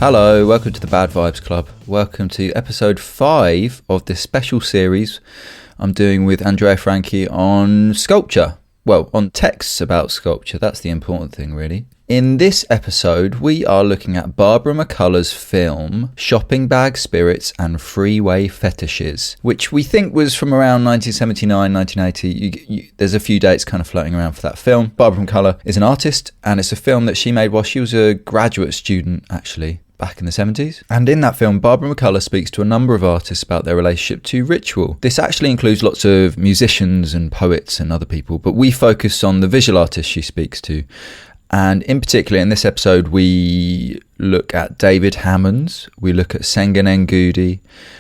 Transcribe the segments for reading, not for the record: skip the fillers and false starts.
Hello, welcome to the Bad Vibes Club. Welcome to episode 5 of this special series I'm doing with Andrea Francke on sculpture. Well, on texts about sculpture, that's the important thing really. In this episode, we are looking at Barbara McCullough's film Shopping Bag Spirits and Freeway Fetishes, which we think was from around 1979, 1980. There's a few dates kind of floating around for that film. Barbara McCullough is an artist, and it's a film that she made while she was a graduate student, actually, back in the 70s. And in that film, Barbara McCullough speaks to a number of artists about their relationship to ritual. This actually includes lots of musicians and poets and other people, but we focus on the visual artists she speaks to. And in particular, in this episode, we look at David Hammons, we look at Senga Nengudi,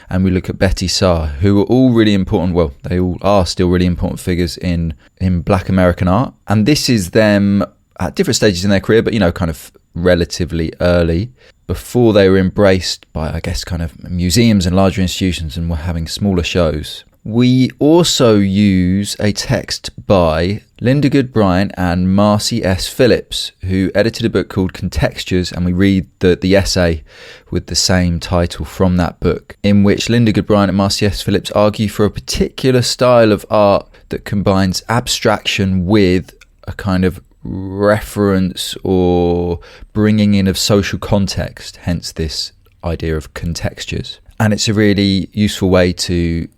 and we look at Betye Saar, who are all really important, well, they all are still really important figures in Black American art. And this is them at different stages in their career, but, kind of relatively early, before they were embraced by, I guess, kind of museums and larger institutions and were having smaller shows. We also use a text by Linda Goode-Bryant and Marcy S. Phillips, who edited a book called Contextures, and we read the essay with the same title from that book, in which Linda Goode-Bryant and Marcy S. Phillips argue for a particular style of art that combines abstraction with a kind of reference or bringing in of social context, hence this idea of contextures. And it's a really useful way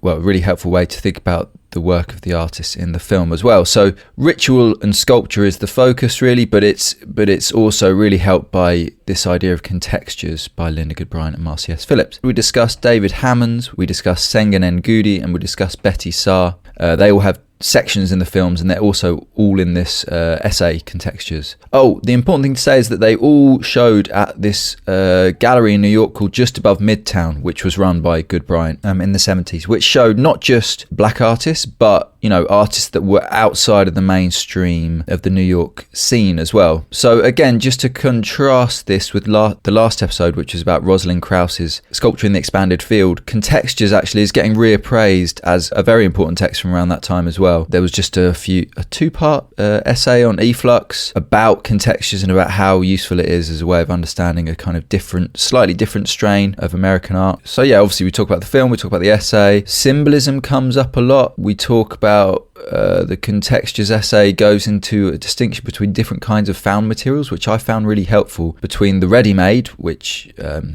really helpful way to think about the work of the artists in the film as well. So ritual and sculpture is the focus really, but it's also really helped by this idea of contextures by Linda Goode-Bryant and Marcy S. Phillips. We discussed David Hammons, we discussed Senga Nengudi, and we discussed Betye Saar. They all have sections in the films, and they're also all in this essay, Contextures. Oh, the important thing to say is that they all showed at this gallery in New York called Just Above Midtown, which was run by Goode-Bryant in the 70s, which showed not just black artists, but artists that were outside of the mainstream of the New York scene as well. So again, just to contrast this with the last episode, which was about Rosalind Krauss's Sculpture in the Expanded Field, Contextures actually is getting reappraised as a very important text from around that time as well. There was just a two-part essay on Efflux about contextures and about how useful it is as a way of understanding a kind of slightly different strain of American art. So yeah, obviously we talk about the film, we talk about the essay. Symbolism comes up a lot. We talk about the Contextures essay goes into a distinction between different kinds of found materials, which I found really helpful, between the ready-made, which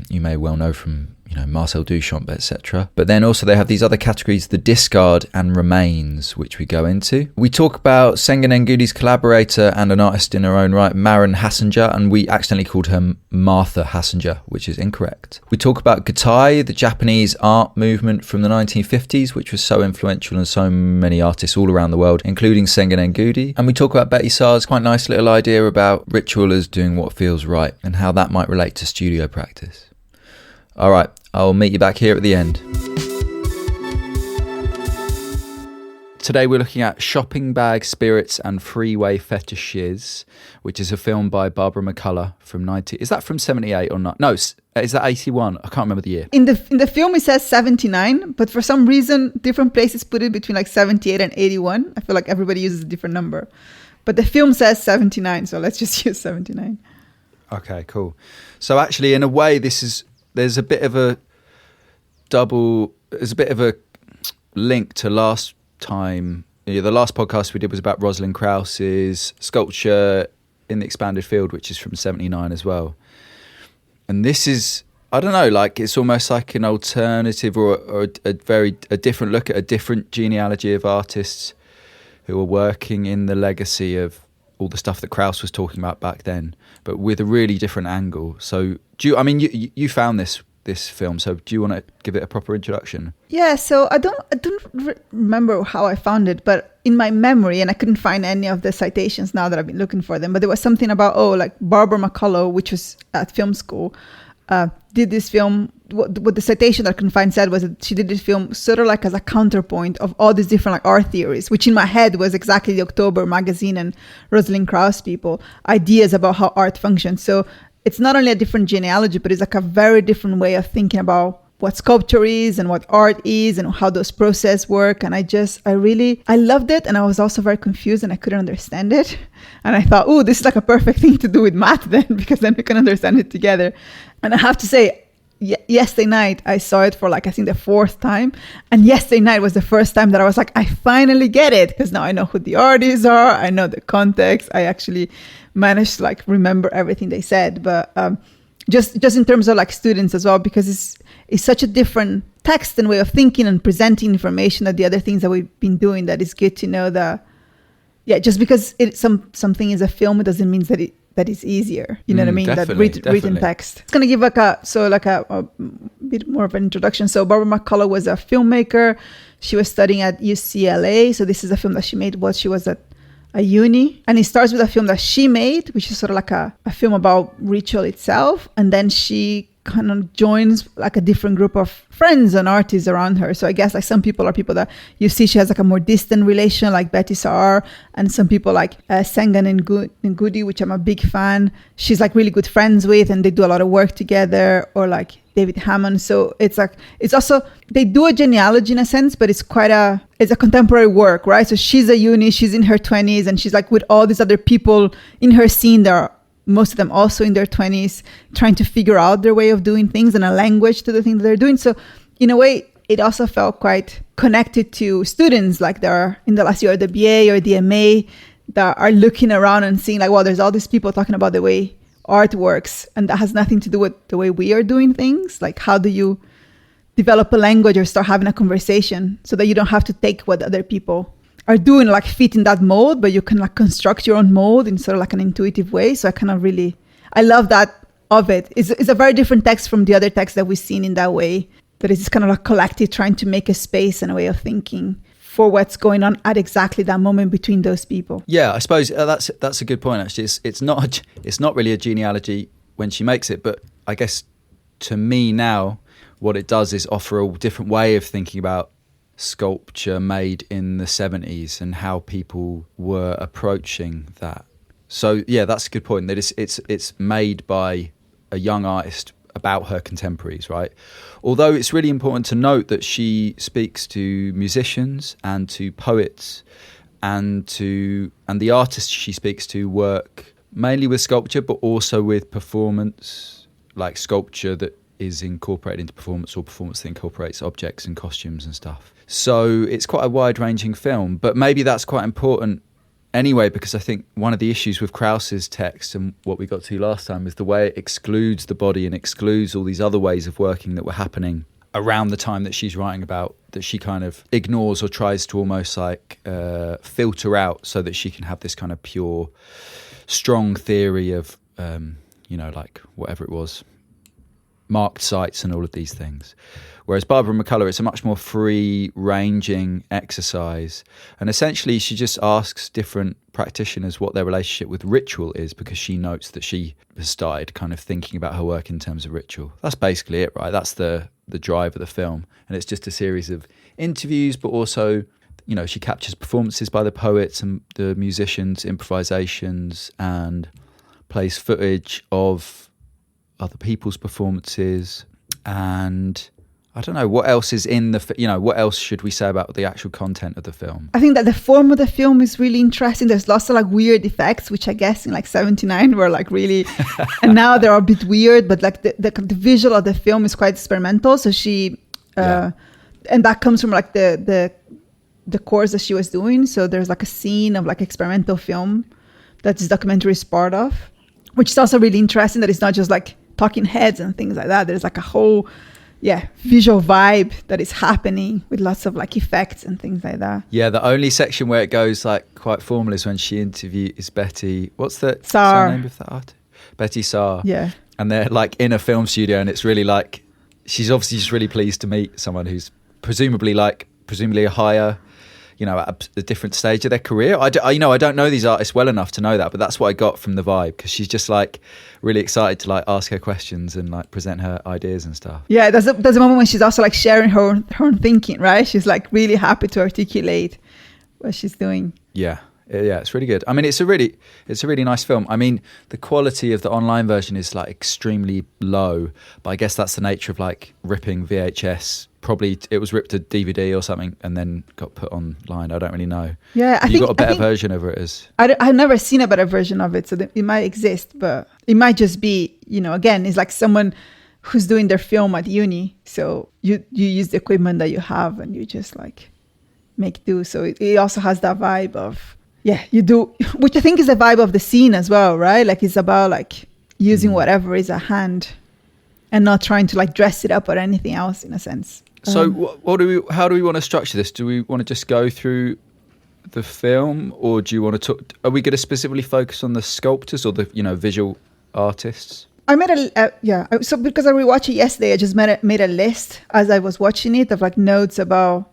you may well know from Marcel Duchamp, etc. But then also they have these other categories, the discard and remains, which we go into. We talk about Senga Nengudi's collaborator and an artist in her own right, Maren Hassinger, and we accidentally called her Martha Hassinger, which is incorrect. We talk about Betye, the Japanese art movement from the 1950s, which was so influential on so many artists all around the world, including Senga Nengudi. And we talk about Betye Saar's quite nice little idea about ritual as doing what feels right and how that might relate to studio practice. All right, I'll meet you back here at the end. Today we're looking at Shopping Bag Spirits and Freeway Fetishes, which is a film by Barbara McCullough from 90. Is that from 78 or not? No, is that 81? I can't remember the year. In the film it says 79, but for some reason different places put it between like 78 and 81. I feel like everybody uses a different number. But the film says 79, so let's just use 79. Okay, cool. So actually in a way there's a bit of a link to last time. The last podcast we did was about Rosalind Krauss's Sculpture in the Expanded Field, which is from 79 as well. And this is, I don't know, like it's almost like an alternative or a different look at a different genealogy of artists who are working in the legacy of all the stuff that Krauss was talking about back then, but with a really different angle. So you found this film, so do you want to give it a proper introduction? Yeah, so I don't remember how I found it, but in my memory, and I couldn't find any of the citations now that I've been looking for them, but there was something about like Barbara McCullough, which was at film school, did this film. What the citation that I couldn't find said was that she did this film sort of like as a counterpoint of all these different like art theories, which in my head was exactly the October magazine and Rosalind Krauss people ideas about how art functions. So it's not only a different genealogy, but it's like a very different way of thinking about what sculpture is and what art is and how those processes work. And I loved it. And I was also very confused and I couldn't understand it. And I thought, this is like a perfect thing to do with math then, because then we can understand it together. And I have to say, yesterday night, I saw it for like, I think the 4th time. And yesterday night was the first time that I was like, I finally get it. Because now I know who the artists are. I know the context. I actually managed to like remember everything they said. But just in terms of like students as well, because it's such a different text and way of thinking and presenting information that the other things that we've been doing, that is good to know that, just because something is a film, it doesn't mean that it's easier. You know what I mean? That written text. It's going to give a bit more of an introduction. So Barbara McCullough was a filmmaker. She was studying at UCLA. So this is a film that she made while she was at a uni. And it starts with a film that she made, which is sort of like a film about ritual itself. And then she kind of joins like a different group of friends and artists around her. So I guess like some people are people that you see she has like a more distant relation, like Betye Saar, and some people like Senga and Nengudi, which I'm a big fan. She's like really good friends with, and they do a lot of work together, or like David Hammons. So it's also, they do a genealogy in a sense, but it's a contemporary work, right? So she's a uni, she's in her 20s, and she's like with all these other people in her scene that are most of them also in their 20s, trying to figure out their way of doing things and a language to the things that they're doing. So in a way, it also felt quite connected to students, like they're in the last year of the BA or the MA, that are looking around and seeing like, well, there's all these people talking about the way art works, and that has nothing to do with the way we are doing things. Like, how do you develop a language or start having a conversation so that you don't have to take what other people are doing, like fit in that mold, but you can like construct your own mold in sort of like an intuitive way. So I love that of it. It's a very different text from the other texts that we've seen in that way, that is kind of like collective trying to make a space and a way of thinking for what's going on at exactly that moment between those people. Yeah, I suppose that's a good point, actually. It's not really a genealogy when she makes it, but I guess to me now, what it does is offer a different way of thinking about sculpture made in the 70s and how people were approaching that. So yeah, that's a good point, that it's made by a young artist about her contemporaries, right? Although it's really important to note that she speaks to musicians and to poets and the artists she speaks to work mainly with sculpture, but also with performance, like sculpture that is incorporated into performance, or performance that incorporates objects and costumes and stuff. So it's quite a wide-ranging film, but maybe that's quite important anyway, because I think one of the issues with Krauss's text, and what we got to last time, is the way it excludes the body and excludes all these other ways of working that were happening around the time that she's writing about, that she kind of ignores or tries to almost like filter out, so that she can have this kind of pure, strong theory of, like whatever it was, marked sites and all of these things. Whereas Barbara McCullough, it's a much more free-ranging exercise. And essentially, she just asks different practitioners what their relationship with ritual is, because she notes that she has started kind of thinking about her work in terms of ritual. That's basically it, right? That's the drive of the film. And it's just a series of interviews, but also, she captures performances by the poets and the musicians, improvisations, and plays footage of other people's performances. And I don't know, what else is in what else should we say about the actual content of the film? I think that the form of the film is really interesting. There's lots of like weird effects, which I guess in like 79 were like really, and now they're a bit weird, but like the visual of the film is quite experimental. So she, and that comes from like the course that she was doing. So there's like a scene of like experimental film that this documentary is part of, which is also really interesting, that it's not just like talking heads and things like that. There's like a whole visual vibe that is happening with lots of like effects and things like that. Yeah, the only section where it goes like quite formal is when she interviews Betye. What's the surname of that artist? Betye Saar. Yeah. And they're like in a film studio, and it's really like, she's obviously just really pleased to meet someone who's presumably a higher, at a different stage of their career. I don't know these artists well enough to know that, but that's what I got from the vibe, because she's just like really excited to like ask her questions and like present her ideas and stuff. Yeah, there's a moment when she's also like sharing her own thinking, right? She's like really happy to articulate what she's doing. Yeah, Yeah, it's really good. I mean, it's a really nice film. I mean, the quality of the online version is like extremely low, but I guess that's the nature of like ripping VHS. Probably it was ripped to DVD or something and then got put online. I don't really know. Yeah, I think got a better version of it as. I've never seen a better version of it, so it might exist, but it might just be, again, it's like someone who's doing their film at uni. So you use the equipment that you have and you just like make do. So it also has that vibe of, you do, which I think is the vibe of the scene as well, right? Like it's about like using whatever is at hand and not trying to like dress it up or anything else in a sense. So how do we want to structure this? Do we want to just go through the film, or do you want to talk? Are we going to specifically focus on the sculptors or the visual artists? I made so because I rewatched it yesterday, I just made a list as I was watching it of like notes about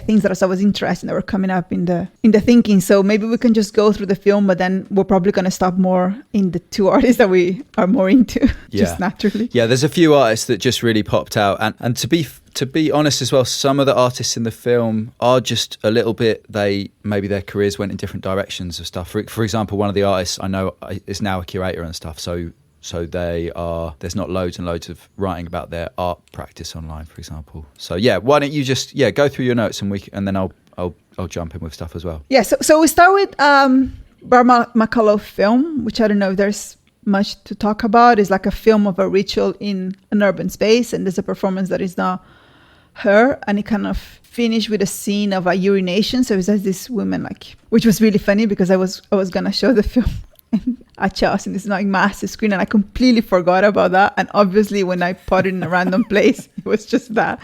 things that I was interested in that were coming up in the thinking. So maybe we can just go through the film, but then we're probably going to stop more in the two artists that we are more into, just naturally. Yeah, there's a few artists that just really popped out, and to be honest as well, some of the artists in the film are just a little bit. Maybe their careers went in different directions of stuff. For example, one of the artists I know is now a curator and stuff. So they are. There's not loads and loads of writing about their art practice online, for example. So why don't you just go through your notes and then I'll jump in with stuff as well. Yeah. So we start with Barbara McCullough film, which I don't know if there's much to talk about. It's like a film of a ritual in an urban space, and there's a performance that is not her, and it kind of finished with a scene of a urination. So it has this woman which was really funny because I was gonna show the film at Charles and it's not massive screen, and I completely forgot about that, and obviously when I put it in a random place it was just that,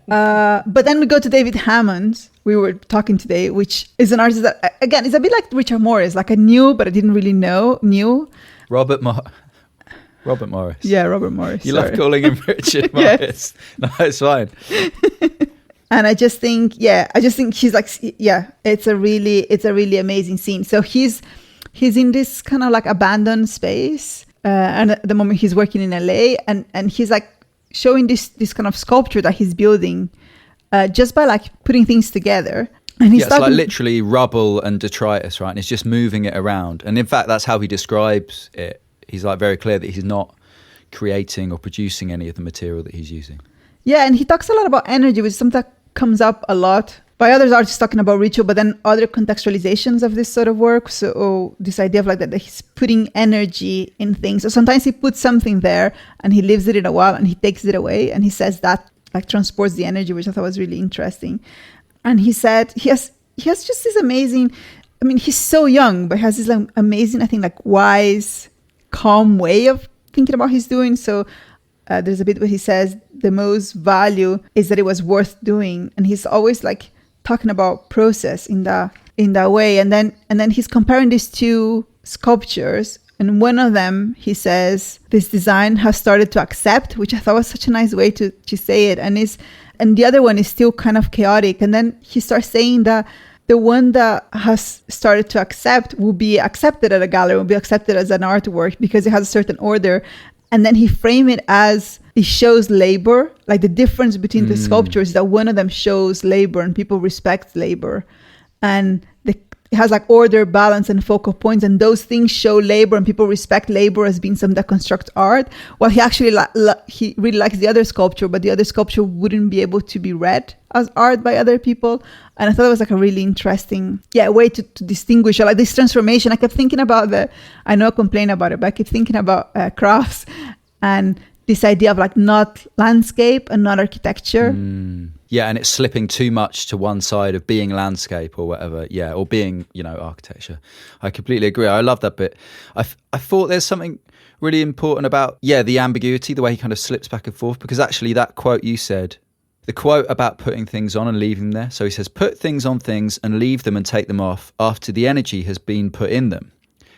but then we go to David Hammons. We were talking today, which is an artist that again is a bit like Richard Morris, like I knew but I didn't really knew Robert Morris. Yeah, Robert Morris. You love calling him Richard Morris. No, it's fine. And I just think he's like, it's a really amazing scene. So he's in this kind of like abandoned space, and at the moment he's working in LA, and he's like showing this kind of sculpture that he's building, just by like putting things together. And he's it's like literally rubble and detritus, right? And he's just moving it around. And in fact, that's how he describes it. He's like very clear that he's not creating or producing any of the material that he's using. Yeah, and he talks a lot about energy, which is something that comes up a lot by others artists talking about ritual, but then other contextualizations of this sort of work. So this idea of like that he's putting energy in things. So sometimes he puts something there and he leaves it in a while and he takes it away, and he says that like transports the energy, which I thought was really interesting. And he said he has just this amazing, I mean, he's so young, but he has this like amazing, I think, like wise, calm way of thinking about his doing. So there's a bit where he says the most value is that it was worth doing, and he's always like talking about process in that way. And then he's comparing these two sculptures, and one of them he says this design has started to accept, which I thought was such a nice way to say it, and the other one is still kind of chaotic. And then he starts saying that the one that has started to accept will be accepted at a gallery, will be accepted as an artwork because it has a certain order. And then he framed it as it shows labor, like the difference between the sculptures is that one of them shows labor and people respect labor. And it has like order, balance, and focal points. And those things show labor and people respect labor as being something that constructs art. While he actually, he really likes the other sculpture, but the other sculpture wouldn't be able to be read as art by other people. And I thought it was like a really interesting way to distinguish like this transformation. I kept thinking about I know I complain about it, but I keep thinking about crafts and this idea of like not landscape and not architecture. Yeah, and it's slipping too much to one side of being landscape or whatever. Yeah, or being, architecture. I completely agree. I love that bit. I thought there's something really important about, the ambiguity, the way he kind of slips back and forth, because actually that quote you said, the quote about putting things on and leaving them there. So he says, put things on things and leave them and take them off after the energy has been put in them.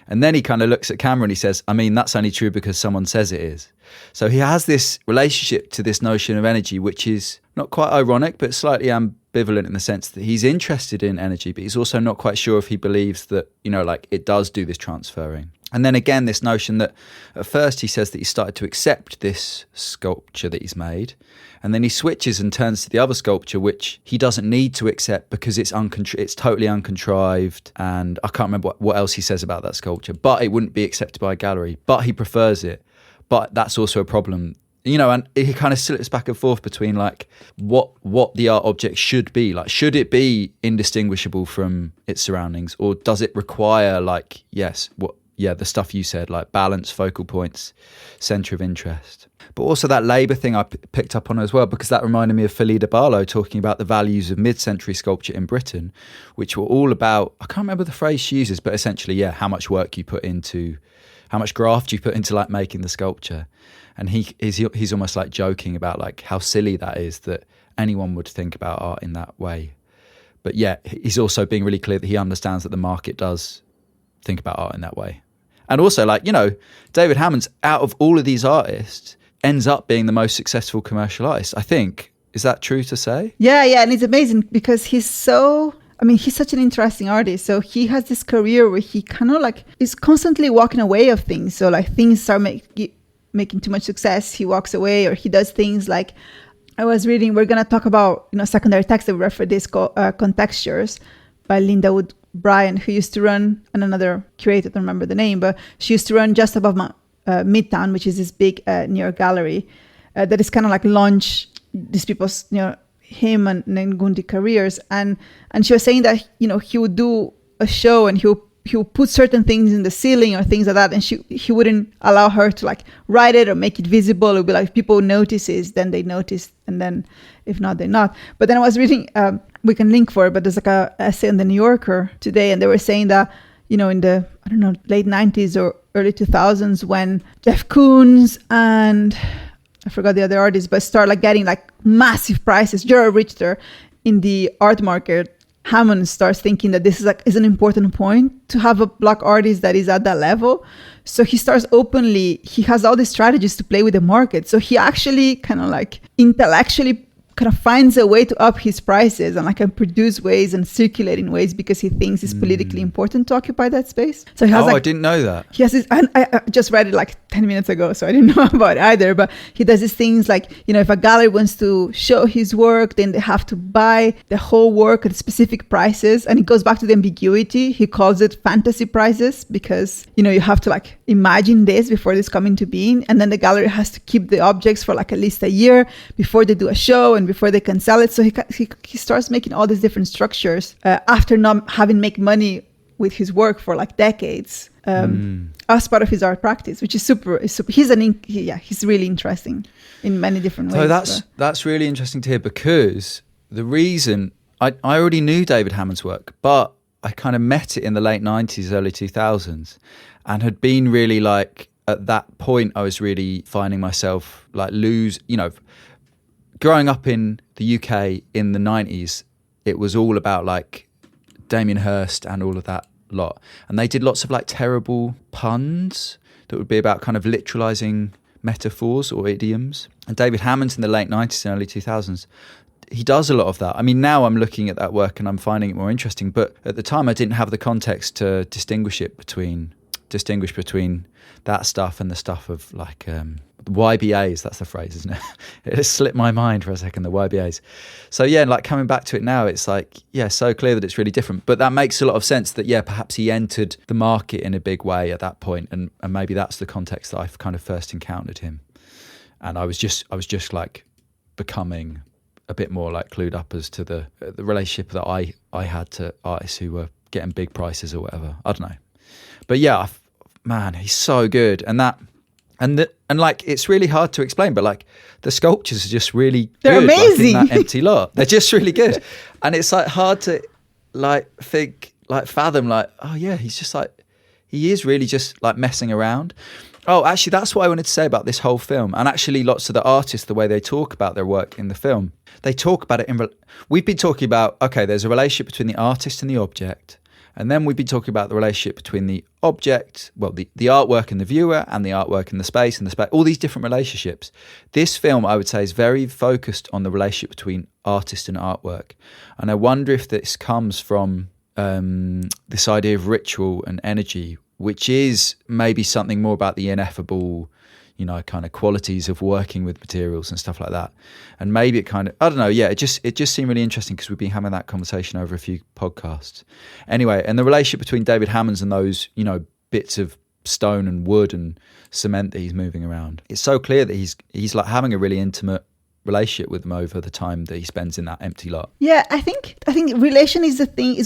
And then he kind of looks at camera and he says, I mean, that's only true because someone says it is. So he has this relationship to this notion of energy, which is not quite ironic, but slightly ambivalent in the sense that he's interested in energy, but he's also not quite sure if he believes that, it does do this transferring. And then again, this notion that at first he says that he started to accept this sculpture that he's made, and then he switches and turns to the other sculpture, which he doesn't need to accept because it's totally uncontrived. And I can't remember what else he says about that sculpture, but it wouldn't be accepted by a gallery, but he prefers it. But that's also a problem, you know, and he kind of slips back and forth between like what the art object should be. Like, should it be indistinguishable from its surroundings, or does it require like, the stuff you said, like balance, focal points, centre of interest. But also that labour thing I picked up on as well, because that reminded me of Philida Barlow talking about the values of mid-century sculpture in Britain, which were all about, I can't remember the phrase she uses, but essentially, how much work you put into, how much graft you put into like making the sculpture. And he's almost like joking about like how silly that is, that anyone would think about art in that way. But he's also being really clear that he understands that the market does think about art in that way. And also, like, you know, David Hammons, out of all of these artists, ends up being the most successful commercial artist, I think. Is that true to say? Yeah, and it's amazing because he's such an interesting artist. So he has this career where he kind of like is constantly walking away of things. So like things start making too much success, he walks away, or he does things like, I was reading, we're going to talk about, you know, secondary text that we read for this called Contextures by Linda Goode-Bryant, who used to run, and another curator, I don't remember the name, but she used to run just above Midtown, which is this big New York gallery that is kind of like launch these people's, you know, him and Nengudi careers. And she was saying that, you know, he would do a show and he would put certain things in the ceiling or things like that, and he wouldn't allow her to like write it or make it visible. It would be like, if people notices, then they notice, and then if not, they're not. But then I was reading, we can link for it, but there's like a essay in the New Yorker today, and they were saying that, you know, in the, I don't know, late 90s or early 2000s, when Jeff Koons and I forgot the other artists, but start like getting like massive prices, Gerard Richter in the art market, Hammond starts thinking that this is an important point to have a Black artist that is at that level. So he starts he has all these strategies to play with the market. So he actually kind of like intellectually kind of finds a way to up his prices and like can produce ways and circulate in ways because he thinks it's politically important to occupy that space. So he has I didn't know that. He has this, and I just read it like 10 minutes ago, so I didn't know about it either. But he does these things like, you know, if a gallery wants to show his work, then they have to buy the whole work at specific prices. And it goes back to the ambiguity. He calls it fantasy prices because, you know, you have to like imagine this before this come into being. And then the gallery has to keep the objects for like at least a year before they do a show and before they can sell it. So he starts making all these different structures after not having made money with his work for like decades as part of his art practice, which is super. He's really interesting in many different ways. So that's really interesting to hear, because the reason I already knew David Hammons' work, but I kind of met it in the late 90s, early 2000s, and had been really like, at that point I was really finding myself like growing up in the UK in the 90s, it was all about like Damien Hirst and all of that lot. And they did lots of like terrible puns that would be about kind of literalizing metaphors or idioms. And David Hammons in the late 90s and early 2000s, he does a lot of that. I mean, now I'm looking at that work and I'm finding it more interesting. But at the time I didn't have the context to distinguish between that stuff and the stuff of like YBAs, that's the phrase, isn't it? It just slipped my mind for a second, the YBAs. So like coming back to it now, it's like, so clear that it's really different. But that makes a lot of sense that, perhaps he entered the market in a big way at that point, and maybe that's the context that I've kind of first encountered him. And I was just like becoming a bit more like clued up as to the relationship that I had to artists who were getting big prices or whatever. I don't know. But man, he's so good. And like, it's really hard to explain, but like the sculptures are just really They're good, amazing. Like, in that empty lot. They're just really good. And it's like hard to like think, like fathom, like, oh yeah, he's just like, he is really just like messing around. Oh, actually, that's what I wanted to say about this whole film. And actually lots of the artists, the way they talk about their work in the film, they talk about it we've been talking about, okay, there's a relationship between the artist and the object. And then we've been talking about the relationship between the object, well, the artwork and the viewer, and the artwork and the space, all these different relationships. This film, I would say, is very focused on the relationship between artist and artwork. And I wonder if this comes from this idea of ritual and energy which is maybe something more about the ineffable, kind of qualities of working with materials and stuff like that. And maybe it kind of, I don't know, it just seemed really interesting because we've been having that conversation over a few podcasts. Anyway, and the relationship between David Hammons and those, bits of stone and wood and cement that he's moving around, it's so clear that he's like having a really intimate relationship with them over the time that he spends in that empty lot. Yeah, I think relation is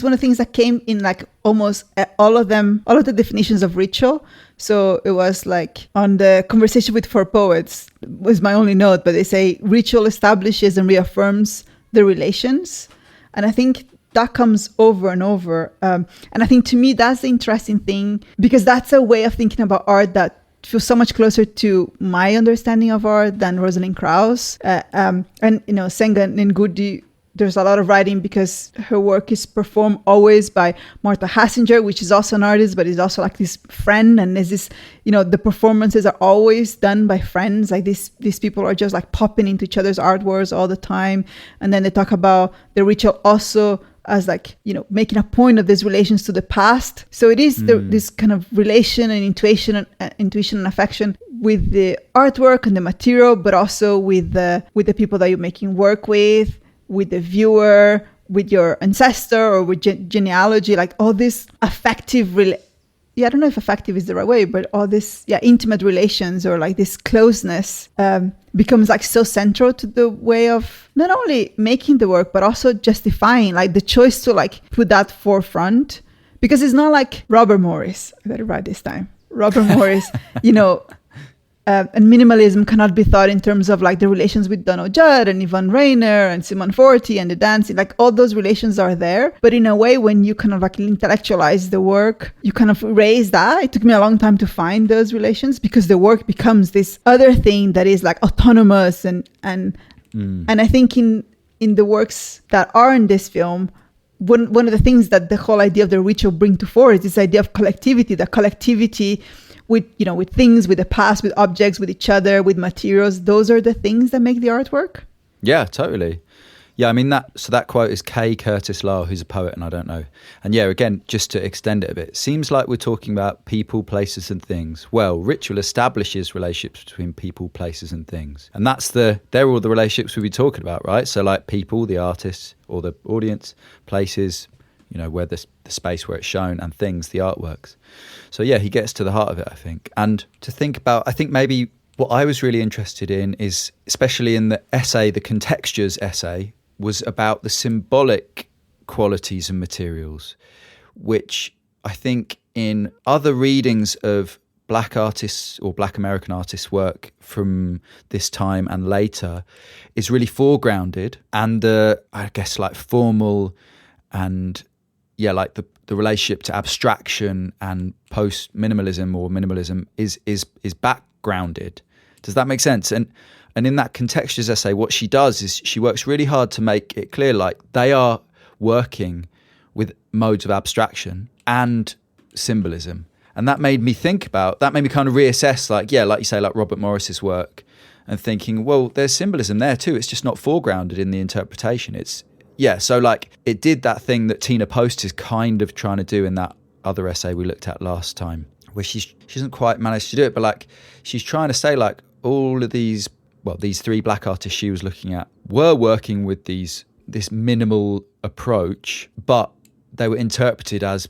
one of the things that came in like almost all of the definitions of ritual. So it was like on the Conversation with Four Poets was my only note, but they say ritual establishes and reaffirms the relations. And I think that comes over and over. And I think to me, that's the interesting thing, because that's a way of thinking about art that feels so much closer to my understanding of art than Rosalind Krauss. And, Senga and Nengudi, there's a lot of writing because her work is performed always by Martha Hassinger, which is also an artist, but is also like this friend. And there's this, the performances are always done by friends. Like these people are just like popping into each other's artworks all the time. And then they talk about the ritual also as like, making a point of these relations to the past. So it is this kind of relation and intuition and affection with the artwork and the material, but also with the people that you're making work with the viewer, with your ancestor, or with genealogy, like all this affective, I don't know if affective is the right way, but all this, intimate relations or like this closeness becomes like so central to the way of not only making the work, but also justifying, like the choice to like put that forefront. Because it's not like Robert Morris, I better write this time, Robert Morris, and minimalism cannot be thought in terms of like the relations with Donald Judd and Yvonne Rainer and Simone Forti and the dancing, like all those relations are there. But in a way, when you kind of like intellectualize the work, you kind of erase that. It took me a long time to find those relations because the work becomes this other thing that is like autonomous and I think in the works that are in this film, one of the things that the whole idea of the ritual bring to fore is this idea of collectivity, the collectivity with things, with the past, with objects, with each other, with materials. Those are the things that make the artwork. Yeah, totally. Yeah, I mean that quote is K. Curtis Lyle, who's a poet, and I don't know. And yeah, again, just to extend it a bit, seems like we're talking about people, places and things. Well, ritual establishes relationships between people, places and things. And they're all the relationships we'll be talking about, right? So like people, the artists or the audience, places, where the space where it's shown, and things, the artworks. So yeah, he gets to the heart of it, I think. And to think about, I think maybe what I was really interested in is, especially in the essay, the Contextures essay, was about the symbolic qualities and materials, which I think in other readings of Black artists or Black American artists' work from this time and later is really foregrounded, and I guess like formal and like the relationship to abstraction and post-minimalism or minimalism is backgrounded. Does that make sense? And in that Contextures essay, what she does is she works really hard to make it clear, like they are working with modes of abstraction and symbolism. And that made me kind of reassess, like you say, like Robert Morris's work, and thinking, well, there's symbolism there too. It's just not foregrounded in the interpretation. So like it did that thing that Tina Post is kind of trying to do in that other essay we looked at last time, where she hasn't quite managed to do it, but like she's trying to say like all of these three Black artists she was looking at were working with this minimal approach, but they were interpreted as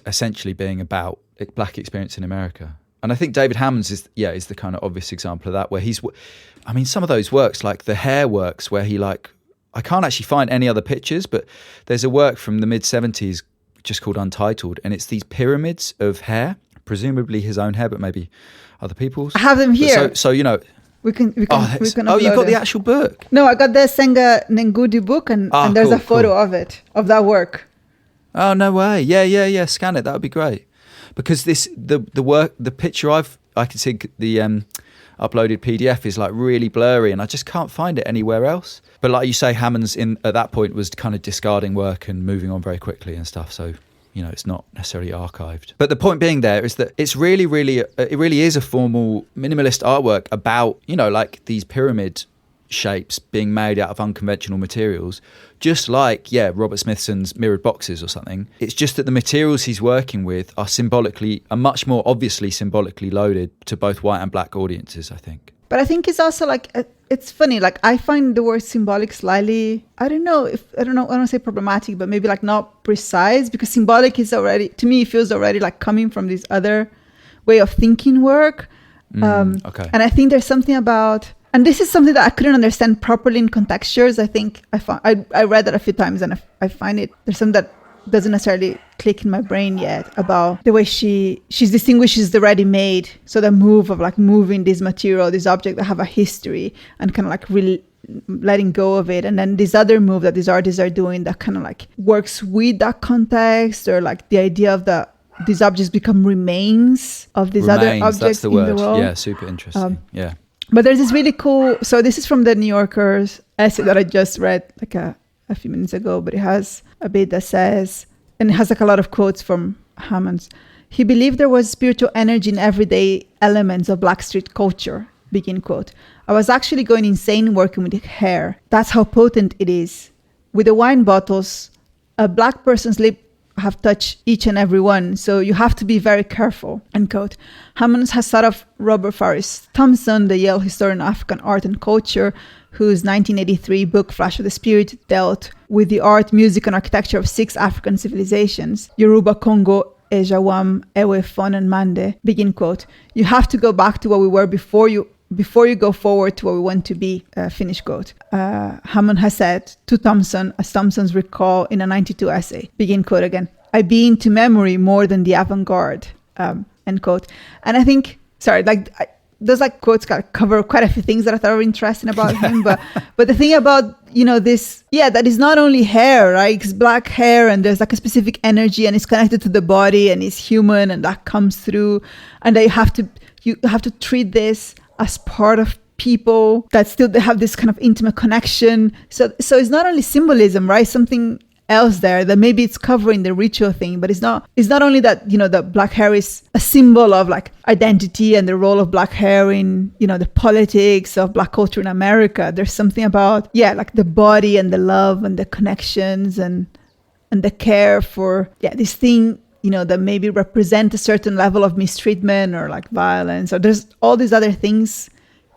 essentially being about Black experience in America. And I think David Hammons is the kind of obvious example of that, where some of those works, like the hair works, where he like, I can't actually find any other pictures, but there's a work from the mid-70s just called Untitled, and it's these pyramids of hair, presumably his own hair, but maybe other people's. I have them here. So we can you've got the actual book? No, I got the Senga Nengudi book, and there's a photo of it, of that work. Oh, no way. Yeah. Scan it. That would be great. Because the picture I can see the uploaded PDF is like really blurry, and I just can't find it anywhere else. But like you say, Hammons at that point was kind of discarding work and moving on very quickly and stuff. So, it's not necessarily archived. But the point being there is that it's really, really, it really is a formal minimalist artwork about, like these pyramid shapes being made out of unconventional materials, just like, Robert Smithson's mirrored boxes or something. It's just that the materials he's working with are much more obviously symbolically loaded to both white and black audiences, I think. But I think it's also like, it's funny, like I find the word symbolic slightly, I don't want to say problematic, but maybe like not precise, because symbolic is already, to me, it feels already like coming from this other way of thinking work. Okay. And I think there's something about, and this is something that I couldn't understand properly in Contextures. I think I read that a few times, and I find there's something that doesn't necessarily click in my brain yet about the way she distinguishes the ready-made, so the move of like moving this material, this object that have a history, and kind of like really letting go of it, and then this other move that these artists are doing that kind of like works with that context, or like the idea of these objects become remains of these other objects, that's the in word. the world. Yeah, super interesting. But there's this really cool, so this is from the New Yorker's essay that I just read like a few minutes ago, but it has a bit that says, and it has like a lot of quotes from Hammons. He believed there was spiritual energy in everyday elements of Black street culture, begin quote. I was actually going insane working with hair. That's how potent it is. With the wine bottles, a Black person's lip have touched each and every one, so you have to be very careful, end quote. Hammons has thought of Robert Farris Thompson, the Yale historian of African art and culture, whose 1983 book Flash of the Spirit dealt with the art, music, and architecture of 6 African civilizations, Yoruba, Congo, Ejawam, Ewe, Fon, and Mande, begin quote. You have to go back to what we were before you go forward to what we want to be, finish quote. Hammond has said to Thompson, as Thompson's recall in a 92 essay, begin quote again, I be into memory more than the avant-garde, end quote. And I think, those like quotes cover quite a few things that I thought were interesting about him. But the thing about, this, that is not only hair, right? It's Black hair, and there's like a specific energy, and it's connected to the body, and it's human, and that comes through. And that you have to treat this as part of people that still they have this kind of intimate connection. So it's not only symbolism, right? Something else there that maybe it's covering the ritual thing, but it's not only that, that Black hair is a symbol of like identity and the role of Black hair in, the politics of Black culture in America. There's something about, like the body and the love and the connections and the care for, this thing, that maybe represent a certain level of mistreatment or like violence, or there's all these other things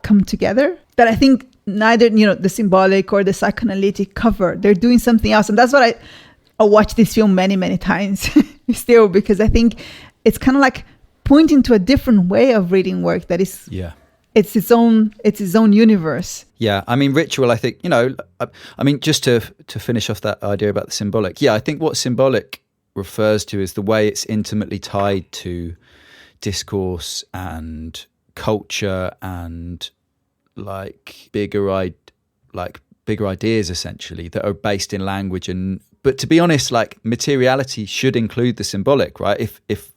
come together that I think neither, the symbolic or the psychoanalytic cover. They're doing something else. And that's what I watch this film many, many times still, because I think it's kind of like pointing to a different way of reading work that is, it's its own universe. Yeah, I mean, ritual, I think, I mean, just to finish off that idea about the symbolic. Yeah, I think what symbolic refers to is the way it's intimately tied to discourse and culture and like bigger ideas essentially that are based in language. But to be honest, like materiality should include the symbolic, right? If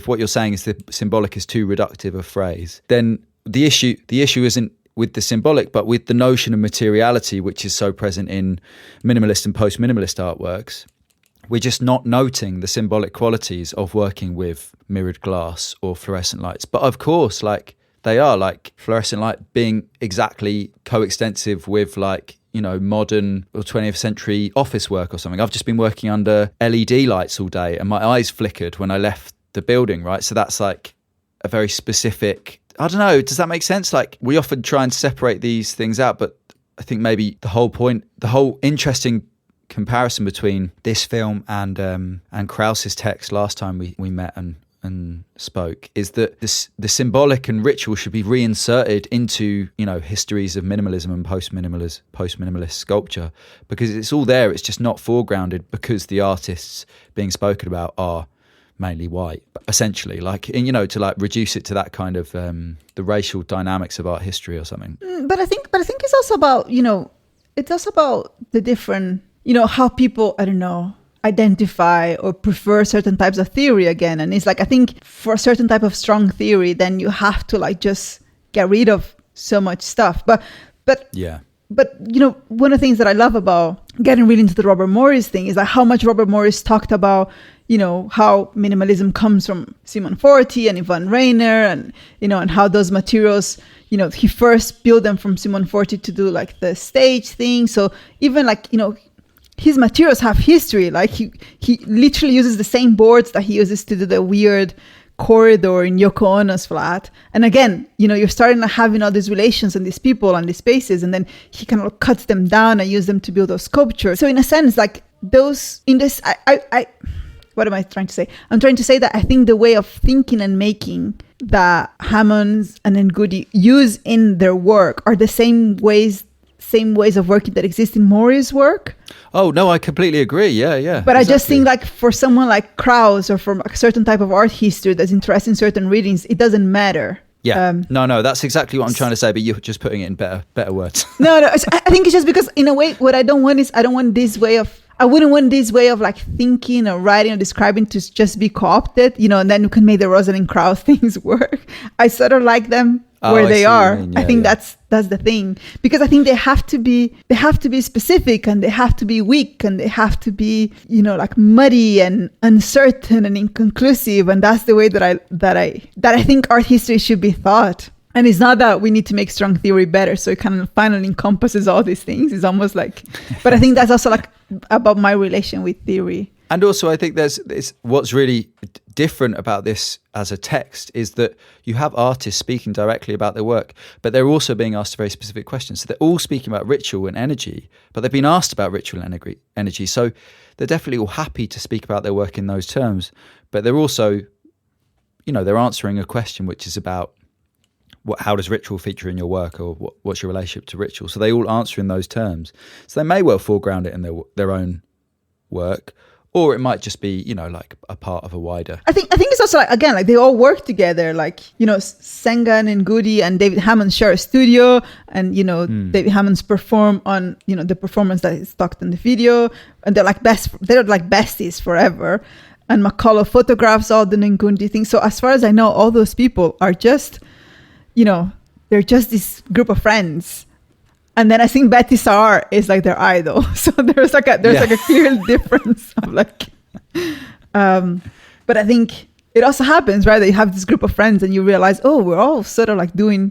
what you're saying is the symbolic is too reductive a phrase, then the issue isn't with the symbolic, but with the notion of materiality, which is so present in minimalist and post-minimalist artworks. We're just not noting the symbolic qualities of working with mirrored glass or fluorescent lights. But of course, like they are, like fluorescent light being exactly coextensive with like, modern or 20th century office work or something. I've just been working under LED lights all day and my eyes flickered when I left the building, right? So that's like a very specific, I don't know, does that make sense? Like we often try and separate these things out, but I think maybe the whole interesting comparison between this film and Krauss's text last time we met and spoke is that the symbolic and ritual should be reinserted into histories of minimalism and post-minimalist sculpture, because it's all there. It's just not foregrounded because the artists being spoken about are mainly white, essentially, like, and to like reduce it to that kind of the racial dynamics of art history or something. But I think it's also about it's also about the different how people, I don't know, identify or prefer certain types of theory again. And it's like, I think for a certain type of strong theory, then you have to like just get rid of so much stuff. But one of the things that I love about getting really into the Robert Morris thing is like how much Robert Morris talked about, how minimalism comes from Simon Forti and Yvonne Rainer, and and how those materials, he first built them from Simon Forti to do like the stage thing. So even like his materials have history. Like he literally uses the same boards that he uses to do the weird corridor in Yoko Ono's flat. And again, you're starting to having all these relations and these people and these spaces, and then he kind of cuts them down and use them to build those sculptures. So in a sense, like those in this, I what am I trying to say? I'm trying to say that I think the way of thinking and making that Hammons and Nengudi use in their work are the same ways of working that exist in Mori's work. Oh, no, I completely agree. Yeah. But exactly. I just think like for someone like Krauss or from a certain type of art history that's interested in certain readings, it doesn't matter. Yeah. No, that's exactly what I'm trying to say, but you're just putting it in better words. No, I think it's just because in a way, what I don't want is I wouldn't want this way of like thinking or writing or describing to just be co-opted, and then you can make the Rosalind Krauss things work. I sort of like them where they are. I think that's the thing, because I think they have to be specific, and they have to be weak, and they have to be like muddy and uncertain and inconclusive, and that's the way that I think art history should be thought. And it's not that we need to make strong theory better, so it kind of finally encompasses all these things. It's almost like, but I think that's also like about my relation with theory. And also, I think there's what's really different about this as a text is that you have artists speaking directly about their work, but they're also being asked very specific questions. So they're all speaking about ritual and energy, but they've been asked about ritual and energy. So they're definitely all happy to speak about their work in those terms, but they're also, they're answering a question which is about how does ritual feature in your work, or what's your relationship to ritual? So they all answer in those terms. So they may well foreground it in their own work, or it might just be, like a part of a wider. I think it's also like, again, like they all work together. Like, Senga and Nengudi and David Hammons share a studio, and, David Hammons perform on, the performance that is talked in the video, and they're like besties forever. And McCullough photographs all the Nengudi things. So as far as I know, all those people are just, they're just this group of friends. And then I think Betye Saar is like their idol. So there's like a clear difference of like, but I think it also happens, right? That you have this group of friends and you realize, oh, we're all sort of like doing,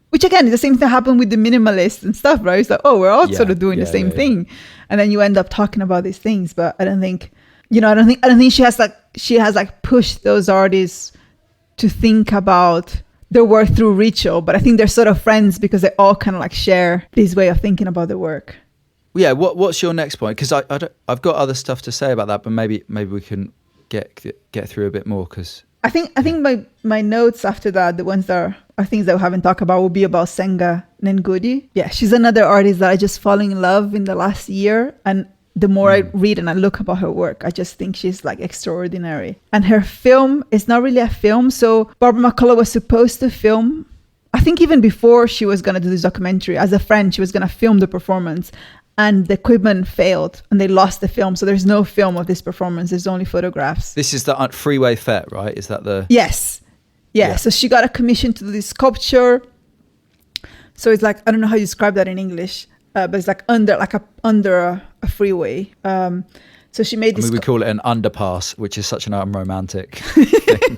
which again, is the same thing happened with the minimalists and stuff, right? It's like, oh, we're all sort of doing the same thing. And then you end up talking about these things. But I don't think, I don't think she has pushed those artists to think about their work through ritual, but I think they're sort of friends because they all kind of like share this way of thinking about the work. Yeah, what's your next point? Because I've got other stuff to say about that, but maybe we can get through a bit more. Because I think my notes after that, the ones that are things that we haven't talked about, will be about Senga Nengudi. Yeah, she's another artist that I just fallen in love in the last year, and the more I read and I look about her work, I just think she's like extraordinary. And her film is not really a film. So Barbara McCullough was supposed to film, I think even before she was going to do this documentary, as a friend, she was going to film the performance, and the equipment failed and they lost the film. So there's no film of this performance. There's only photographs. This is the Freeway Fet, right? Is that the... Yes. Yeah. So she got a commission to do this sculpture. So it's like, I don't know how you describe that in English. But it's like under a freeway. So she made this. We call it an underpass, which is such an unromantic thing.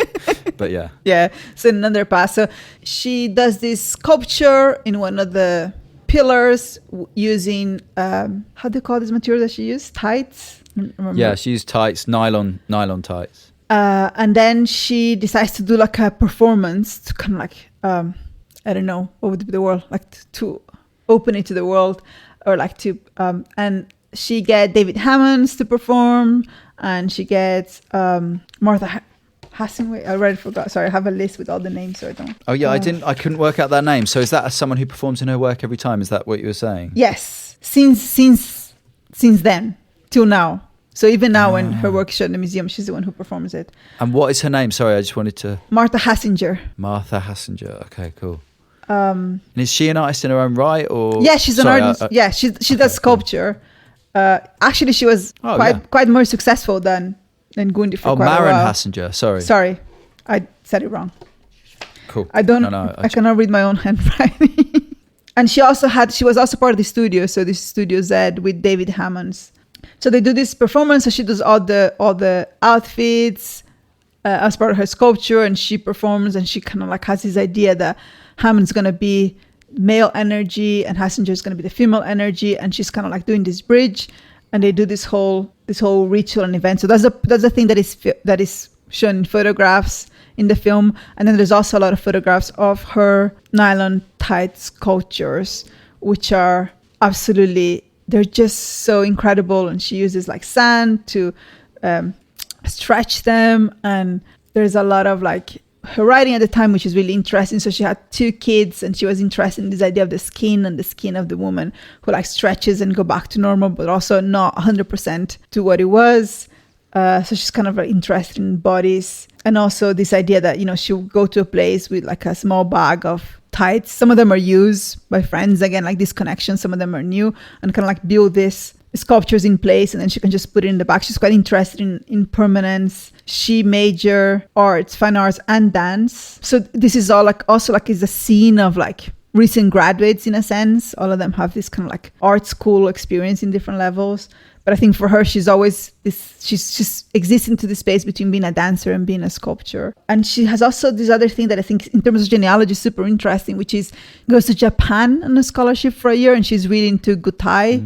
But yeah. Yeah. So an underpass. So she does this sculpture in one of the pillars using how do you call this material that she used? Tights. Yeah, she used tights, nylon tights. And then she decides to do like a performance to kind of like I don't know what would be the word, like to open it to the world, or like to and she get David Hammons to perform, and she gets Martha Hassinway. I already forgot. Sorry, I have a list with all the names, so I don't. Oh yeah, I couldn't work out that name. So is that someone who performs in her work every time? Is that what you were saying? Yes, since then till now. So even now, when her work is shown in the museum, she's the one who performs it. And what is her name? Sorry, I just wanted to. Martha Hassinger. Martha Hassinger. Okay, cool. And is she an artist in her own right, or? Yeah, she's an artist. Yeah, she does sculpture. Actually, she was quite more successful than Gundi for quite a while. Maren Hassinger. Sorry, I said it wrong. Cool. I don't. I cannot read my own handwriting. And she was also part of the studio. So this Studio Z with David Hammons. So they do this performance. So she does all the outfits as part of her sculpture, and she performs, and she kind of like has this idea that Hammond's going to be male energy and Hassinger is going to be the female energy, and she's kind of like doing this bridge, and they do this whole ritual and event. So that's the thing that is shown in photographs in the film. And then there's also a lot of photographs of her nylon tight sculptures, which are absolutely, they're just so incredible. And she uses like sand to stretch them. And there's a lot of like her writing at the time, which is really interesting. So she had 2 kids, and she was interested in this idea of the skin of the woman who like stretches and go back to normal, but also not 100% to what it was. So she's kind of like interested in bodies. And also this idea that, you know, she'll go to a place with like a small bag of tights. Some of them are used by friends, again, like this connection. Some of them are new, and kind of like build this sculptures in place, and then she can just put it in the back. She's quite interested in permanence. She major arts, fine arts, and dance. So this is all like also like is a scene of like recent graduates in a sense. All of them have this kind of like art school experience in different levels. But I think for her, she's always she's just existing to the space between being a dancer and being a sculptor. And she has also this other thing that I think in terms of genealogy is super interesting, which is goes to Japan on a scholarship for a year, and she's really into Gutai.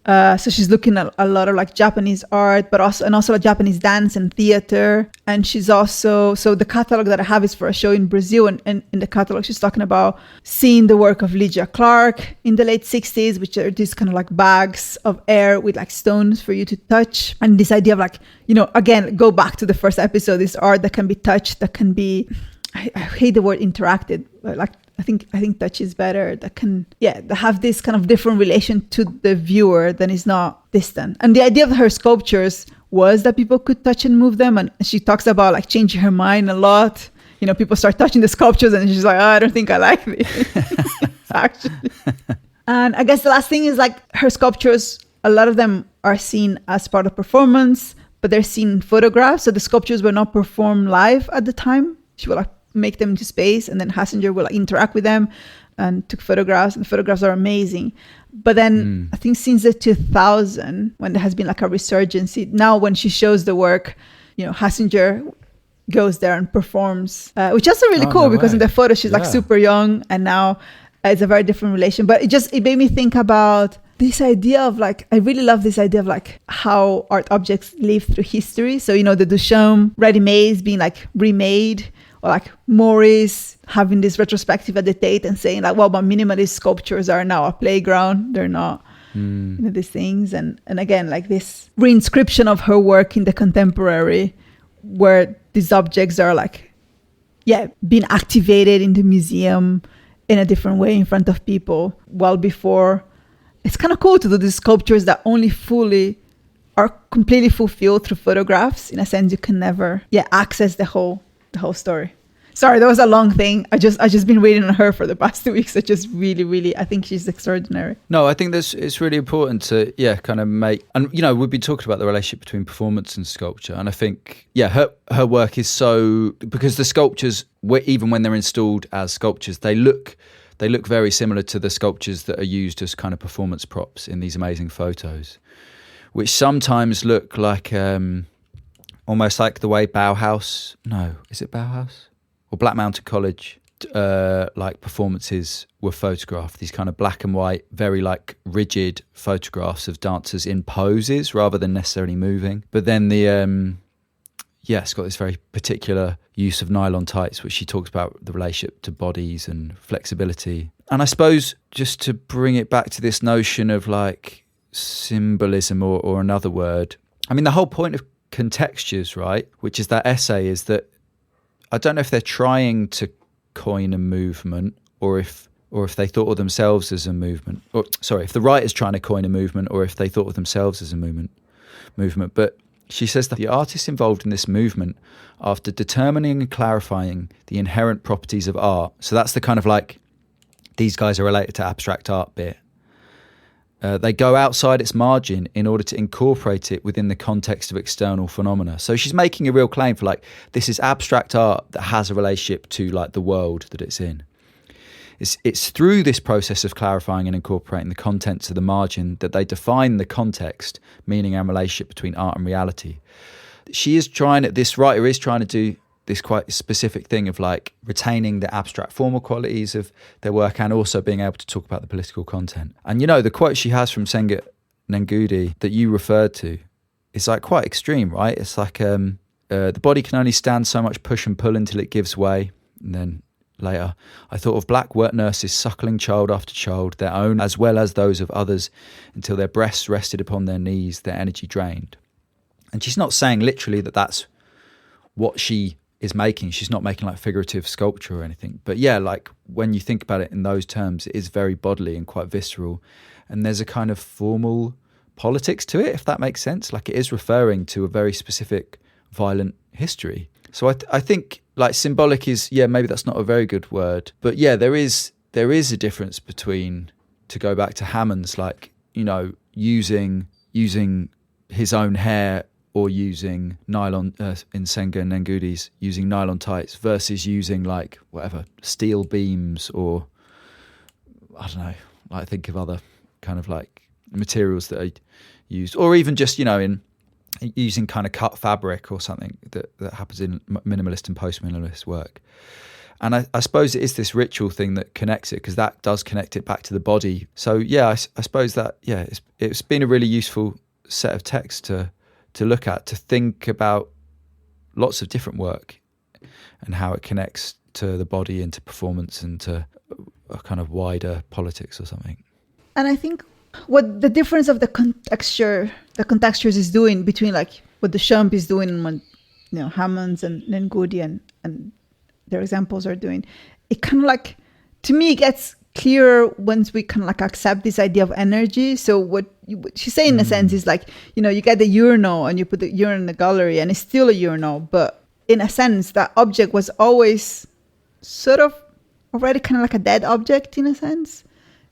So she's looking at a lot of like Japanese art, but also like Japanese dance and theater. And she's also, so the catalog that I have is for a show in Brazil, and in the catalog she's talking about seeing the work of Lydia Clark in the late 60s, which are these kind of like bags of air with like stones for you to touch. And this idea of like, you know, again, go back to the first episode, this art that can be touched, that can be, I hate the word interacted, but like I think touch is better. That can, that have this kind of different relation to the viewer that is not distant. And the idea of her sculptures was that people could touch and move them. And she talks about like changing her mind a lot. You know, people start touching the sculptures, and she's like, oh, I don't think I like this, actually. And I guess the last thing is like her sculptures, a lot of them are seen as part of performance, but they're seen in photographs. So the sculptures were not performed live at the time. She would like make them into space, and then Hassinger will like interact with them and took photographs, and the photographs are amazing. But then I think since the 2000, when there has been like a resurgence, now when she shows the work, you know, Hassinger goes there and performs, which is also really cool, because in the photo she's like super young, and now it's a very different relation. But it made me think about this idea of like, I really love this idea of like how art objects live through history. So, you know, the Duchamp ready-mades being like remade, or like Morris having this retrospective at the Tate and saying like, well, but minimalist sculptures are now a playground. They're not you know, these things. And again, like this reinscription of her work in the contemporary, where these objects are like, being activated in the museum in a different way in front of people. Well, before, it's kind of cool to do these sculptures that only are completely fulfilled through photographs. In a sense, you can never access the whole story. Sorry, that was a long thing. I just been waiting on her for the past 2 weeks. I just really, I think she's extraordinary. No, I think it's really important to kind of make, and you know, we've been talking about the relationship between performance and sculpture, and I think her work is so, because the sculptures, even when they're installed as sculptures, they look very similar to the sculptures that are used as kind of performance props in these amazing photos, which sometimes look like almost like the way Bauhaus, is it Bauhaus? Or Black Mountain College, like performances were photographed. These kind of black and white, very like rigid photographs of dancers in poses rather than necessarily moving. But then it's got this very particular use of nylon tights, which she talks about the relationship to bodies and flexibility. And I suppose just to bring it back to this notion of like symbolism or another word, I mean, the whole point of Contextures, right, which is that essay, is that I don't know if they're trying to coin a movement or if they thought of themselves as a movement. Or sorry, if the writer's trying to coin a movement or if they thought of themselves as a movement. But she says that the artists involved in this movement, after determining and clarifying the inherent properties of art, so that's the kind of like, these guys are related to abstract art bit, they go outside its margin in order to incorporate it within the context of external phenomena. So she's making a real claim for like, this is abstract art that has a relationship to like the world that it's in. it's through this process of clarifying and incorporating the contents of the margin that they define the context, meaning and relationship between art and reality. This writer is trying to do this quite specific thing of like retaining the abstract formal qualities of their work and also being able to talk about the political content. And the quote she has from Senga Nengudi that you referred to is like quite extreme, right? It's like the body can only stand so much push and pull until it gives way. And then later, I thought of black work nurses suckling child after child, their own as well as those of others, until their breasts rested upon their knees, their energy drained. And she's not saying literally that that's what she is making. She's not making like figurative sculpture or anything. But yeah, like when you think about it in those terms, it is very bodily and quite visceral. And there's a kind of formal politics to it, if that makes sense. Like it is referring to a very specific violent history. So I think like symbolic is, maybe that's not a very good word. But yeah, there is a difference between, to go back to Hammons, like, using his own hair or using nylon, in Senga and Nengudi's, using nylon tights versus using like whatever, steel beams or I don't know, like think of other kind of like materials that are used, or even just, in using kind of cut fabric or something that happens in minimalist and post-minimalist work. And I suppose it is this ritual thing that connects it, because that does connect it back to the body. So yeah, I suppose that, it's been a really useful set of texts to look at, to think about lots of different work and how it connects to the body and to performance and to a kind of wider politics or something. And I think what the difference of the contextures is doing between like what the Shump is doing and what Hammons and Nengudi and their examples are doing, it kind of like, to me, it gets clearer once we kind of like accept this idea of energy. So what she's saying in a sense is like, you get the urinal and you put the urine in the gallery and it's still a urinal, but in a sense that object was always sort of already kind of like a dead object in a sense.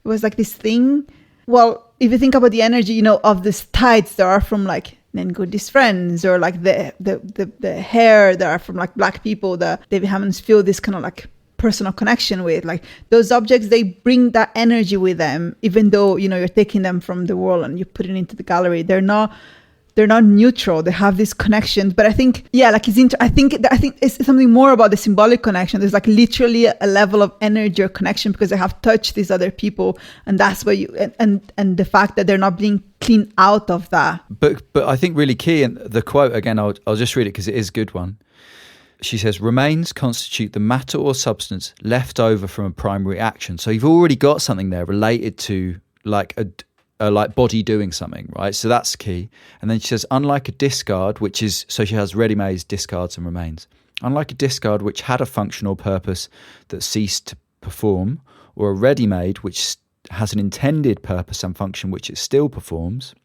It was like this thing. Well, if you think about the energy, of these tights that are from like Nengudi's friends, or like the hair that are from like black people that David Hammons feel this kind of like personal connection with, like those objects, they bring that energy with them, even though, you're taking them from the world and you put it into the gallery. They're not neutral. They have this connection. But I think, like I think it's something more about the symbolic connection. There's like literally a level of energy or connection because they have touched these other people, and that's where and the fact that they're not being cleaned out of that. But I think really key, and the quote again, I'll just read it because it is a good one. She says, remains constitute the matter or substance left over from a primary action. So you've already got something there related to like a like body doing something, right? So that's key. And then she says, unlike a discard, so she has ready-made discards and remains. Unlike a discard which had a function or purpose that ceased to perform, or a ready-made which has an intended purpose and function which it still performs.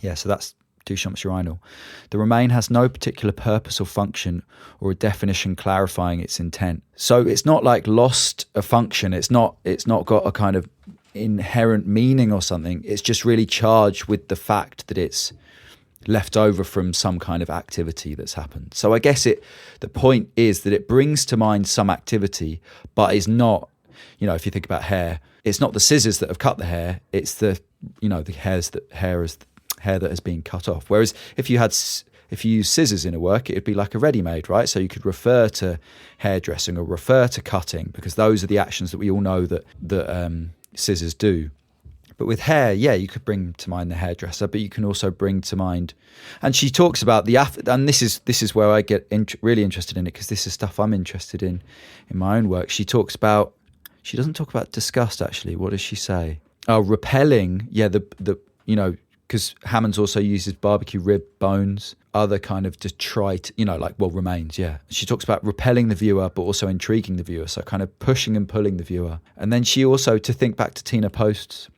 So that's Duchamp's urinal. The remain has no particular purpose or function or a definition clarifying its intent. So it's not like lost a function. It's not got a kind of inherent meaning or something. It's just really charged with the fact that it's left over from some kind of activity that's happened. So I guess the point is that it brings to mind some activity, but is not, if you think about hair, it's not the scissors that have cut the hair, it's the hair that has been cut off. Whereas if you use scissors in a work, it would be like a ready-made, right? So you could refer to hairdressing or refer to cutting, because those are the actions that we all know that scissors do. But with hair, you could bring to mind the hairdresser, but you can also bring to mind, and she talks about and this is where I get really interested in it, because this is stuff I'm interested in my own work. She doesn't talk about disgust actually. What does she say? Oh, repelling. Because Hammons also uses barbecue rib bones, other kind of detrite, remains, She talks about repelling the viewer, but also intriguing the viewer, so kind of pushing and pulling the viewer. And then she also, to think back to Tina Post's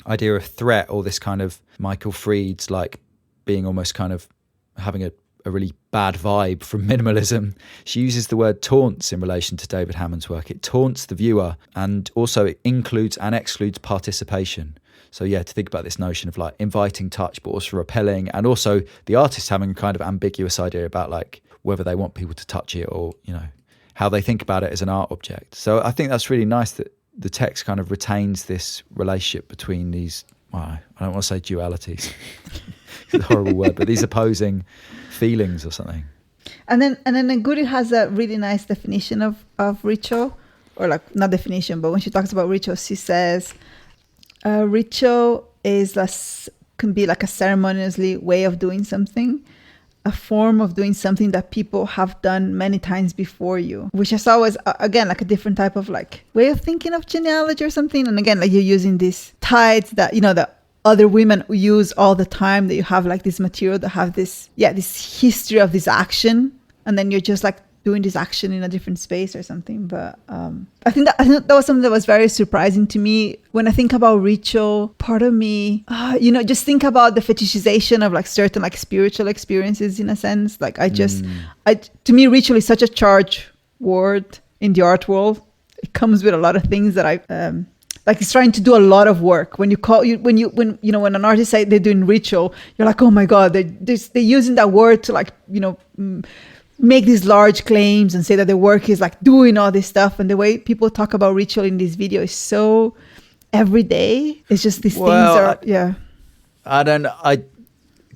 idea of threat, or this kind of Michael Fried's, like being almost kind of having a really bad vibe from minimalism, she uses the word taunts in relation to David Hammons' work. It taunts the viewer, and also it includes and excludes participation. So to think about this notion of like inviting touch, but also repelling, and also the artist having a kind of ambiguous idea about like whether they want people to touch it or, how they think about it as an art object. So I think that's really nice that the text kind of retains this relationship between these, well, I don't want to say dualities, it's a horrible word, but these opposing feelings or something. And then Nengudi has a really nice definition of ritual, or like not definition, but when she talks about ritual, she says ritual can be like a ceremoniously way of doing something, a form of doing something that people have done many times before you, which is always, again, like a different type of like way of thinking of genealogy or something. And again, like you're using these tides that, you know, that other women use all the time, that you have like this material that have this history of this action. And then you're just like doing this action in a different space or something. But I think that was something that was very surprising to me. When I think about ritual, part of me, just think about the fetishization of like certain like spiritual experiences in a sense. Like to me, ritual is such a charged word in the art world. It comes with a lot of things that like it's trying to do a lot of work. When an artist say they're doing ritual, you're like, oh my God, they're using that word to like, make these large claims and say that the work is like doing all this stuff. And the way people talk about ritual in this video is so everyday. It's just these things are,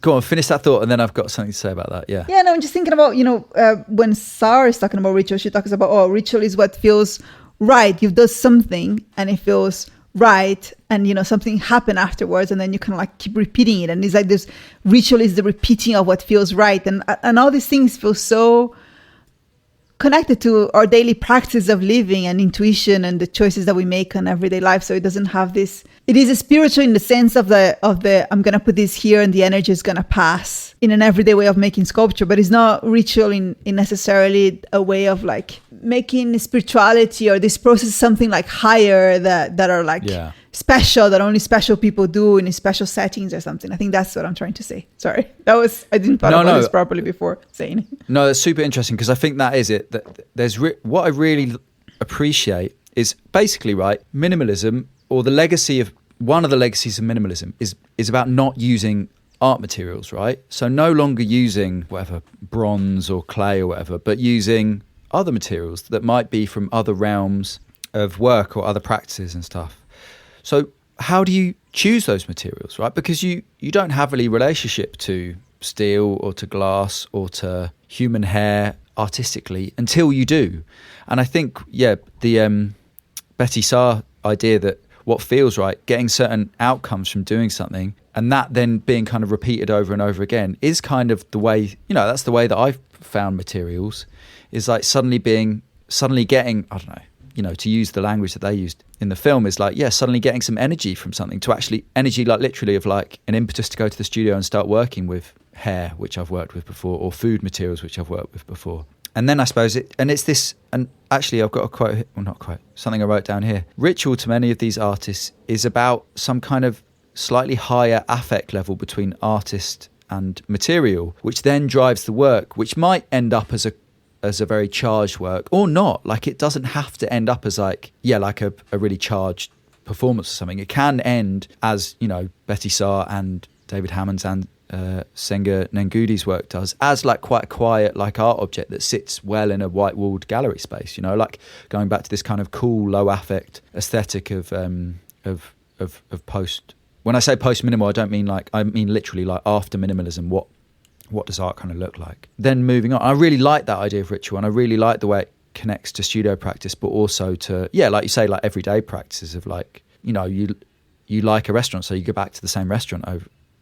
go on, finish that thought, and then I've got something to say about that. Yeah. Yeah, no, I'm just thinking about, when Saar is talking about ritual, she talks about, ritual is what feels right. You've done something and it feels right, and something happened afterwards, and then you kind of like keep repeating it, and it's like this ritual is the repeating of what feels right, and all these things feel so connected to our daily practice of living and intuition and the choices that we make in everyday life. So it doesn't have this, it is a spiritual in the sense of the I'm gonna put this here and the energy is gonna pass, in an everyday way of making sculpture, but it's not ritual in necessarily a way of like making spirituality or this process something like higher that are like special, that only special people do in special settings or something. I think that's what I'm trying to say. Sorry, I didn't thought about this properly before saying it. No, that's super interesting, because I think that is it. That there's what I really appreciate is basically minimalism, or one of the legacies of minimalism is about not using art materials, right? So no longer using whatever bronze or clay or whatever, but using other materials that might be from other realms of work or other practices and stuff. So how do you choose those materials, right? Because you don't have any relationship to steel or to glass or to human hair artistically until you do. And I think, the Betye Saar idea that what feels right, getting certain outcomes from doing something, and that then being kind of repeated over and over again is kind of the way, that's the way that I've found materials, is like suddenly getting, I don't know, to use the language that they used in the film, is like, suddenly getting some energy from something, to actually energy, like literally of like an impetus to go to the studio and start working with hair, which I've worked with before, or food materials, which I've worked with before. And then I suppose it's this, and actually I've got a quote, well, not quite, something I wrote down here. Ritual to many of these artists is about some kind of slightly higher affect level between artist and material, which then drives the work, which might end up as a very charged work, or not. Like, it doesn't have to end up as like a really charged performance or something. It can end as, Betye Saar and David Hammons and Senga Nengudi's work does, as like quite a quiet like art object that sits well in a white walled gallery space, like going back to this kind of cool low affect aesthetic of post. When I say post minimal, I mean literally like after minimalism. What does art kind of look like? Then moving on, I really like that idea of ritual, and I really like the way it connects to studio practice, but also to like you say, like everyday practices of like, you like a restaurant, so you go back to the same restaurant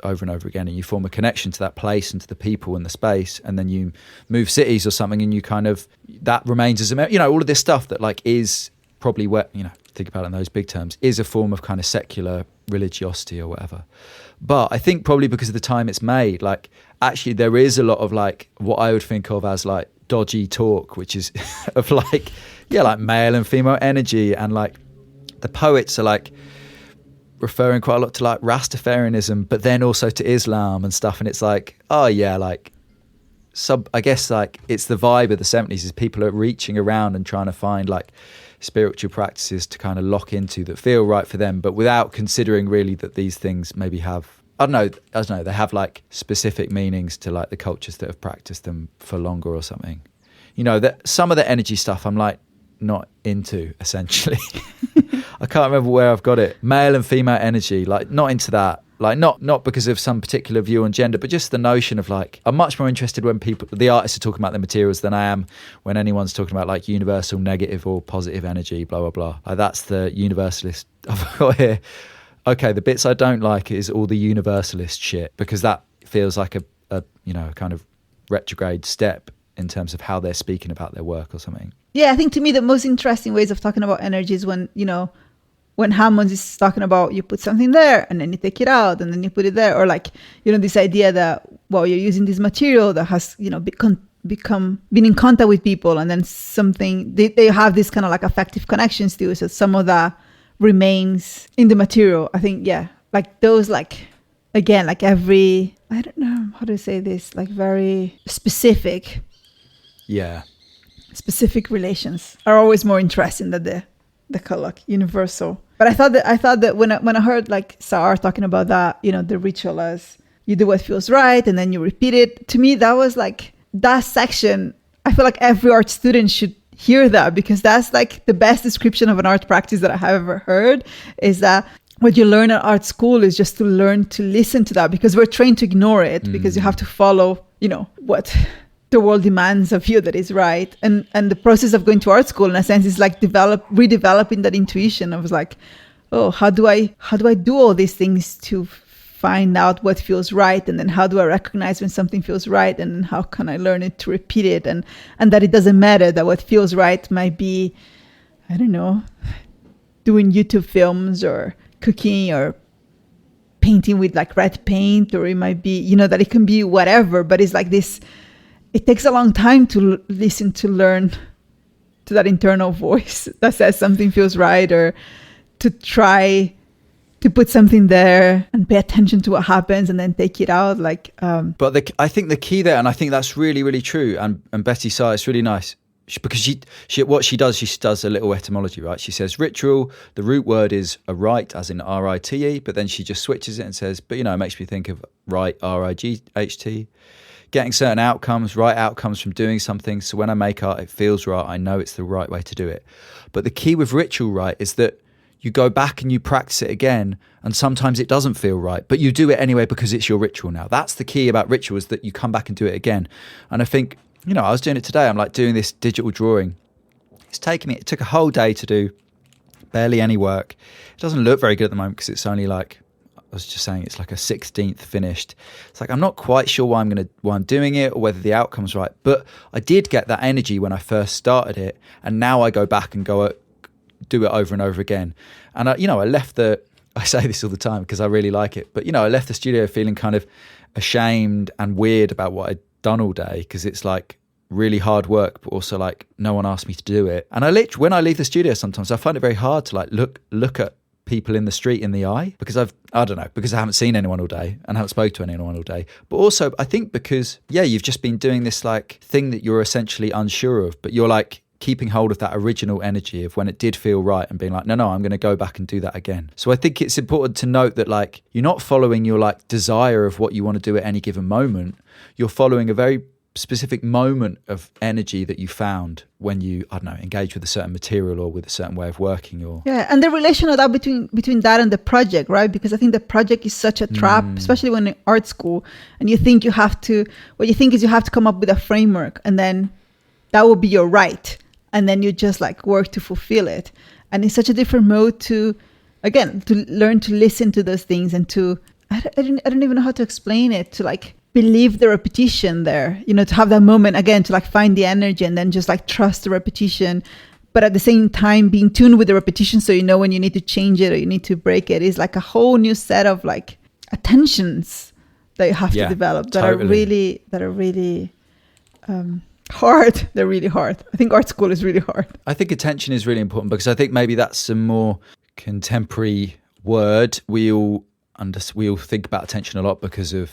over and over again, and you form a connection to that place and to the people and the space, and then you move cities or something, and you kind of, that remains as a, all of this stuff that like is probably where, think about it in those big terms, is a form of kind of secular religiosity or whatever. But I think probably because of the time it's made, like actually there is a lot of like what I would think of as like dodgy talk, which is of like like male and female energy, and like the poets are like referring quite a lot to like Rastafarianism, but then also to Islam and stuff, and it's like, I guess like it's the vibe of the 70s, is people are reaching around and trying to find like spiritual practices to kind of lock into that feel right for them, but without considering really that these things maybe have, I don't know, they have like specific meanings to like the cultures that have practiced them for longer or something. That some of the energy stuff I'm like not into, essentially. I can't remember where I've got it. Male and female energy, like not into that. Like not because of some particular view on gender, but just the notion of like, I'm much more interested when the artists are talking about the materials than I am when anyone's talking about like universal negative or positive energy, blah, blah, blah. Like that's the universalist I've got here. Okay, the bits I don't like is all the universalist shit, because that feels like a kind of retrograde step in terms of how they're speaking about their work or something. Yeah, I think to me the most interesting ways of talking about energy is when Hammons is talking about you put something there and then you take it out and then you put it there, or like, this idea that, well, you're using this material that has, been in contact with people, and then something, they have this kind of like affective connections to, so some of that remains in the material. I think, yeah, like those, like, again, like every, I don't know how to say this, like very specific. Yeah. Specific relations are always more interesting than the kind of like universal. But I thought that when I heard like Saar talking about that, the ritual as you do what feels right and then you repeat it, to me that was like that section. I feel like every art student should hear that, because that's like the best description of an art practice that I have ever heard, is that what you learn at art school is just to learn to listen to that, because we're trained to ignore it, because you have to follow, what the world demands of you that is right. And the process of going to art school, in a sense, is like redeveloping that intuition. I was like, oh, how do I do all these things to find out what feels right? And then how do I recognize when something feels right? And then how can I learn it to repeat it? And that it doesn't matter, that what feels right might be, I don't know, doing YouTube films or cooking or painting with like red paint, or it might be, that it can be whatever, but it's like this, it takes a long time to listen, to learn to that internal voice that says something feels right, or to try to put something there and pay attention to what happens and then take it out. Like, But I think the key there, and I think that's really, really true. And Betye Saar, it's really nice because she does a little etymology, right? She says ritual, the root word is a rite, as in R-I-T-E, but then she just switches it and says, but it makes me think of right, R-I-G-H-T. Getting certain outcomes, right outcomes from doing something. So when I make art, it feels right. I know it's the right way to do it. But the key with ritual, right, is that you go back and you practice it again, and sometimes it doesn't feel right, but you do it anyway because it's your ritual now. That's the key about ritual, is that you come back and do it again. And I think, I was doing it today. I'm like doing this digital drawing. It took a whole day to do, barely any work. It doesn't look very good at the moment because it's only like, I was just saying, it's like a 16th finished. It's like, I'm not quite sure why I'm doing it or whether the outcome's right. But I did get that energy when I first started it. And now I go back and do it over and over again. And I say this all the time because I really like it. But, I left the studio feeling kind of ashamed and weird about what I'd done all day, because it's like really hard work, but also like no one asked me to do it. And when I leave the studio, sometimes I find it very hard to like look at people in the street in the eye, because I haven't seen anyone all day and haven't spoke to anyone all day. But also I think because, you've just been doing this like thing that you're essentially unsure of, but you're like keeping hold of that original energy of when it did feel right and being like, no, I'm going to go back and do that again. So I think it's important to note that like you're not following your like desire of what you want to do at any given moment. You're following a very specific moment of energy that you found when you, engage with a certain material or with a certain way of working. And the relation of that between that and the project, right? Because I think the project is such a trap, especially when in art school, and you think you have to come up with a framework, and then that will be your right, and then you just like work to fulfill it. And it's such a different mode to learn to listen to those things, and to I don't even know how to explain it, to like believe the repetition there, to have that moment again, to like find the energy and then just like trust the repetition, but at the same time being tuned with the repetition, so when you need to change it or you need to break it. Is like a whole new set of like attentions that you have to develop that are really hard. They're really hard. I think art school is really hard. I think attention is really important, because I think maybe that's a more contemporary word. We all think about attention a lot because of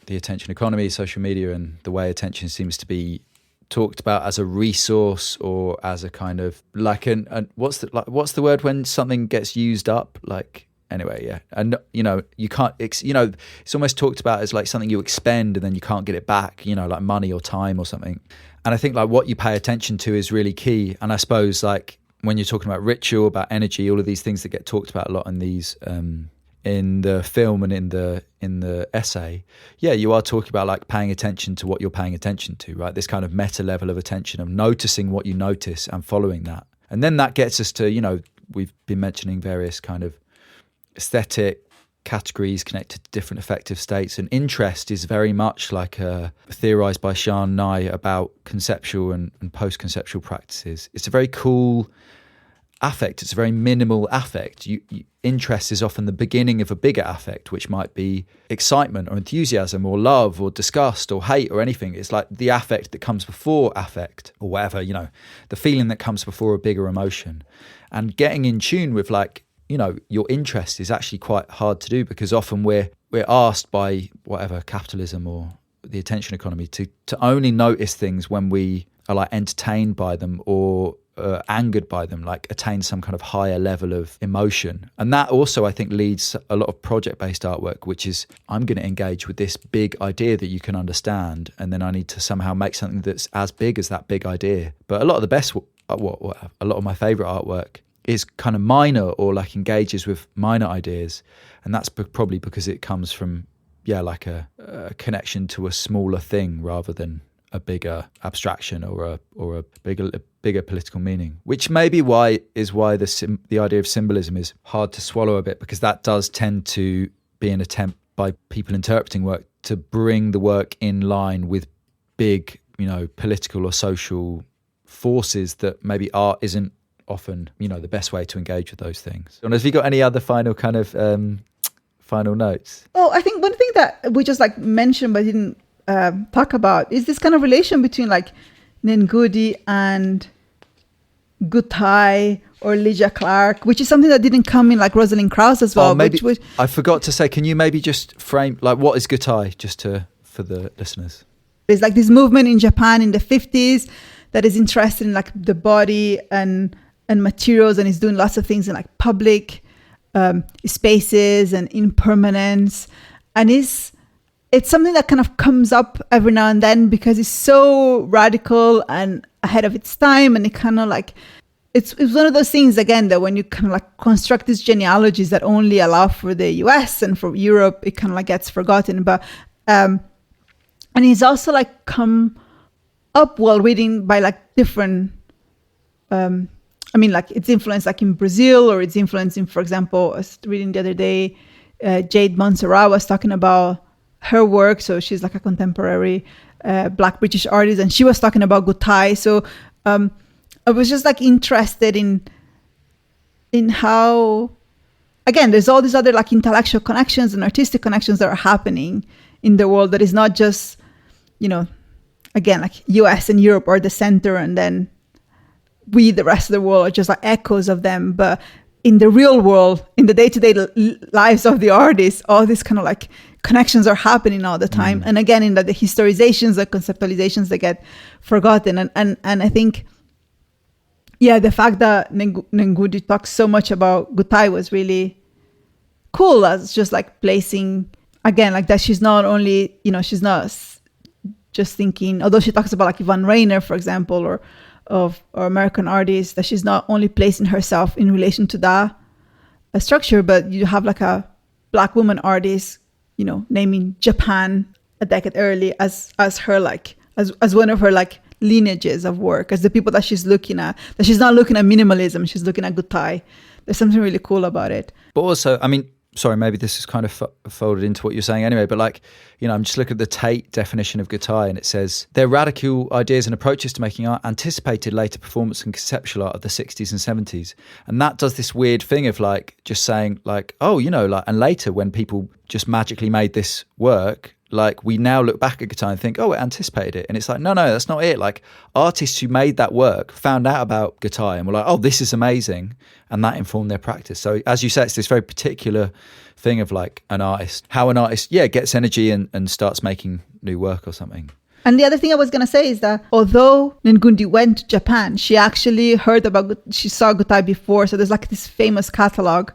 the attention economy, social media, and the way attention seems to be talked about as a resource, or as a kind of like what's the word when something gets used up? Like, anyway, yeah. And you can't, it's almost talked about as like something you expend and then you can't get it back, like money or time or something. And I think like what you pay attention to is really key. And I suppose like when you're talking about ritual, about energy, all of these things that get talked about a lot in these in the film and in the essay, you are talking about like paying attention to what you're paying attention to, right? This kind of meta level of attention, of noticing what you notice and following that. And then that gets us to, we've been mentioning various kind of aesthetic categories connected to different affective states, and interest is very much like theorized by Shan Nai about conceptual and post-conceptual practices. It's a very cool affect. It's a very minimal affect. Interest is often the beginning of a bigger affect, which might be excitement or enthusiasm or love or disgust or hate or anything. It's like the affect that comes before affect, or whatever, the feeling that comes before a bigger emotion. And getting in tune with like, your interest is actually quite hard to do, because often we're asked by whatever, capitalism or the attention economy, to only notice things when we are like entertained by them or angered by them, like attain some kind of higher level of emotion. And that also, I think, leads a lot of project-based artwork, which is, I'm going to engage with this big idea that you can understand, and then I need to somehow make something that's as big as that big idea. But a lot of the best, a lot of my favorite artwork is kind of minor, or like engages with minor ideas. And that's probably because it comes from, like a connection to a smaller thing rather than a bigger abstraction or a bigger political meaning, which may be why the idea of symbolism is hard to swallow a bit, because that does tend to be an attempt by people interpreting work to bring the work in line with big, political or social forces that maybe art isn't often, the best way to engage with those things. And have you got any other final kind of final notes? Oh, I think one thing that we just like mentioned but didn't talk about is this kind of relation between like Nengudi and Gutai or Lydia Clark, which is something that didn't come in like Rosalind Krauss as well. I forgot to say, can you maybe just frame like what is Gutai, just for the listeners? There's like this movement in Japan in the 50s that is interested in like the body and materials, and is doing lots of things in like public spaces and impermanence, and it's something that kind of comes up every now and then because it's so radical and ahead of its time. And it kind of like, it's one of those things, again, that when you kind of like construct these genealogies that only allow for the US and for Europe, it kind of like gets forgotten. But, and it's also like come up while reading by like different, like its influence like in Brazil, or its influence in, for example, I was reading the other day, Jade Montserrat was talking about her work. So she's like a contemporary Black British artist, and she was talking about Gutai. So I was just like interested in how, again, there's all these other like intellectual connections and artistic connections that are happening in the world, that is not just, again, like US and Europe are the center, and then we, the rest of the world, are just like echoes of them. But in the real world, in the day-to-day lives of the artists, all these kind of like connections are happening all the time. And again, in the historizations, the conceptualizations, they get forgotten. And I think, the fact that Nengudi talks so much about Gutai was really cool, as just like placing, again, like that she's not only, she's not just thinking, although she talks about like Yvonne Rainer, for example, or American artists, that she's not only placing herself in relation to that structure, but you have like a Black woman artist, naming Japan a decade early as her like as one of her like lineages of work, as the people that she's looking at, that she's not looking at minimalism, she's looking at Gutai. There's something really cool about it. But also, sorry, maybe this is kind of folded into what you're saying anyway, but like, I'm just looking at the Tate definition of Gutai, and it says, their radical ideas and approaches to making art anticipated later performance and conceptual art of the 60s and 70s. And that does this weird thing of like, just saying like, oh, like, and later when people just magically made this work, like we now look back at Gutai and think, oh, it anticipated it. And it's like, no, that's not it. Like artists who made that work found out about Gutai and were like, oh, this is amazing. And that informed their practice. So as you said, it's this very particular thing of like how an artist gets energy and starts making new work or something. And the other thing I was going to say is that although Nengudi went to Japan, she actually she saw Gutai before. So there's like this famous catalog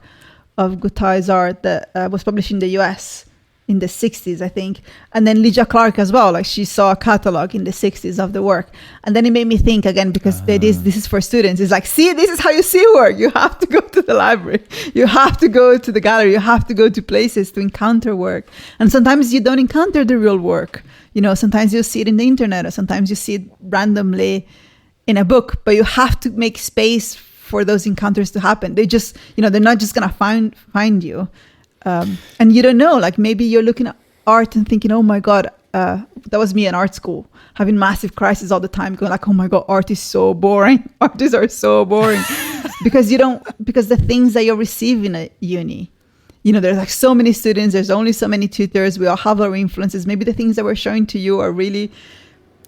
of Gutai's art that was published in the US in the 60s, I think. And then Lydia Clark as well, like she saw a catalog in the 60s of the work. And then it made me think again, because this is for students. It's like, see, this is how you see work. You have to go to the library. You have to go to the gallery. You have to go to places to encounter work. And sometimes you don't encounter the real work. You know, sometimes you see it in the internet, or sometimes you see it randomly in a book, but you have to make space for those encounters to happen. They just, you know, they're not just going to find you. And you don't know, like maybe you're looking at art and thinking, oh my God, that was me in art school, having massive crises all the time, going like, oh my God, art is so boring. Artists are so boring. because the things that you're receiving at uni, you know, there's like so many students, there's only so many tutors, we all have our influences. Maybe the things that we're showing to you are really,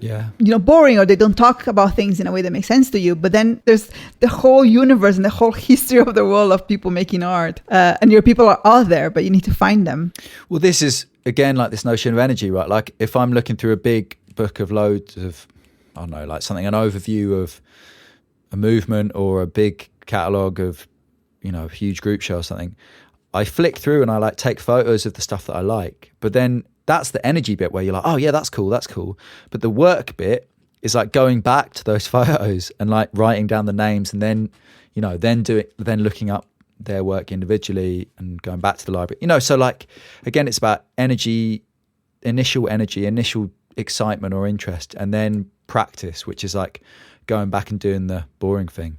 you know, boring, or they don't talk about things in a way that makes sense to you. But then there's the whole universe and the whole history of the world of people making art. And your people are out there, but you need to find them. Well, this is, again, like this notion of energy, right? Like if I'm looking through a big book of loads of, I don't know, like something, an overview of a movement or a big catalogue of, you know, a huge group show or something, I flick through and I like take photos of the stuff that I like. But then that's the energy bit where you're like, oh yeah, that's cool. But the work bit is like going back to those photos and like writing down the names, and then, you know, then looking up their work individually and going back to the library, you know. So like, again, it's about energy, initial excitement or interest, and then practice, which is like going back and doing the boring thing.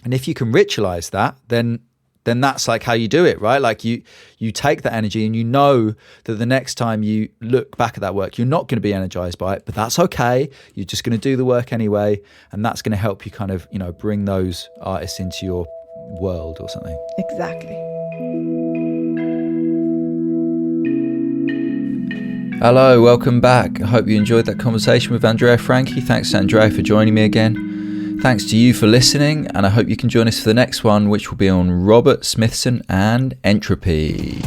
And if you can ritualize that, then that's like how you do it, right? Like you take that energy, and you know that the next time you look back at that work, you're not going to be energized by it, but that's okay. You're just going to do the work anyway. And that's going to help you kind of, you know, bring those artists into your world or something. Exactly. Hello, welcome back. I hope you enjoyed that conversation with Andrea Francke. Thanks to Andrea for joining me again. Thanks to you for listening, and I hope you can join us for the next one, which will be on Robert Smithson and entropy.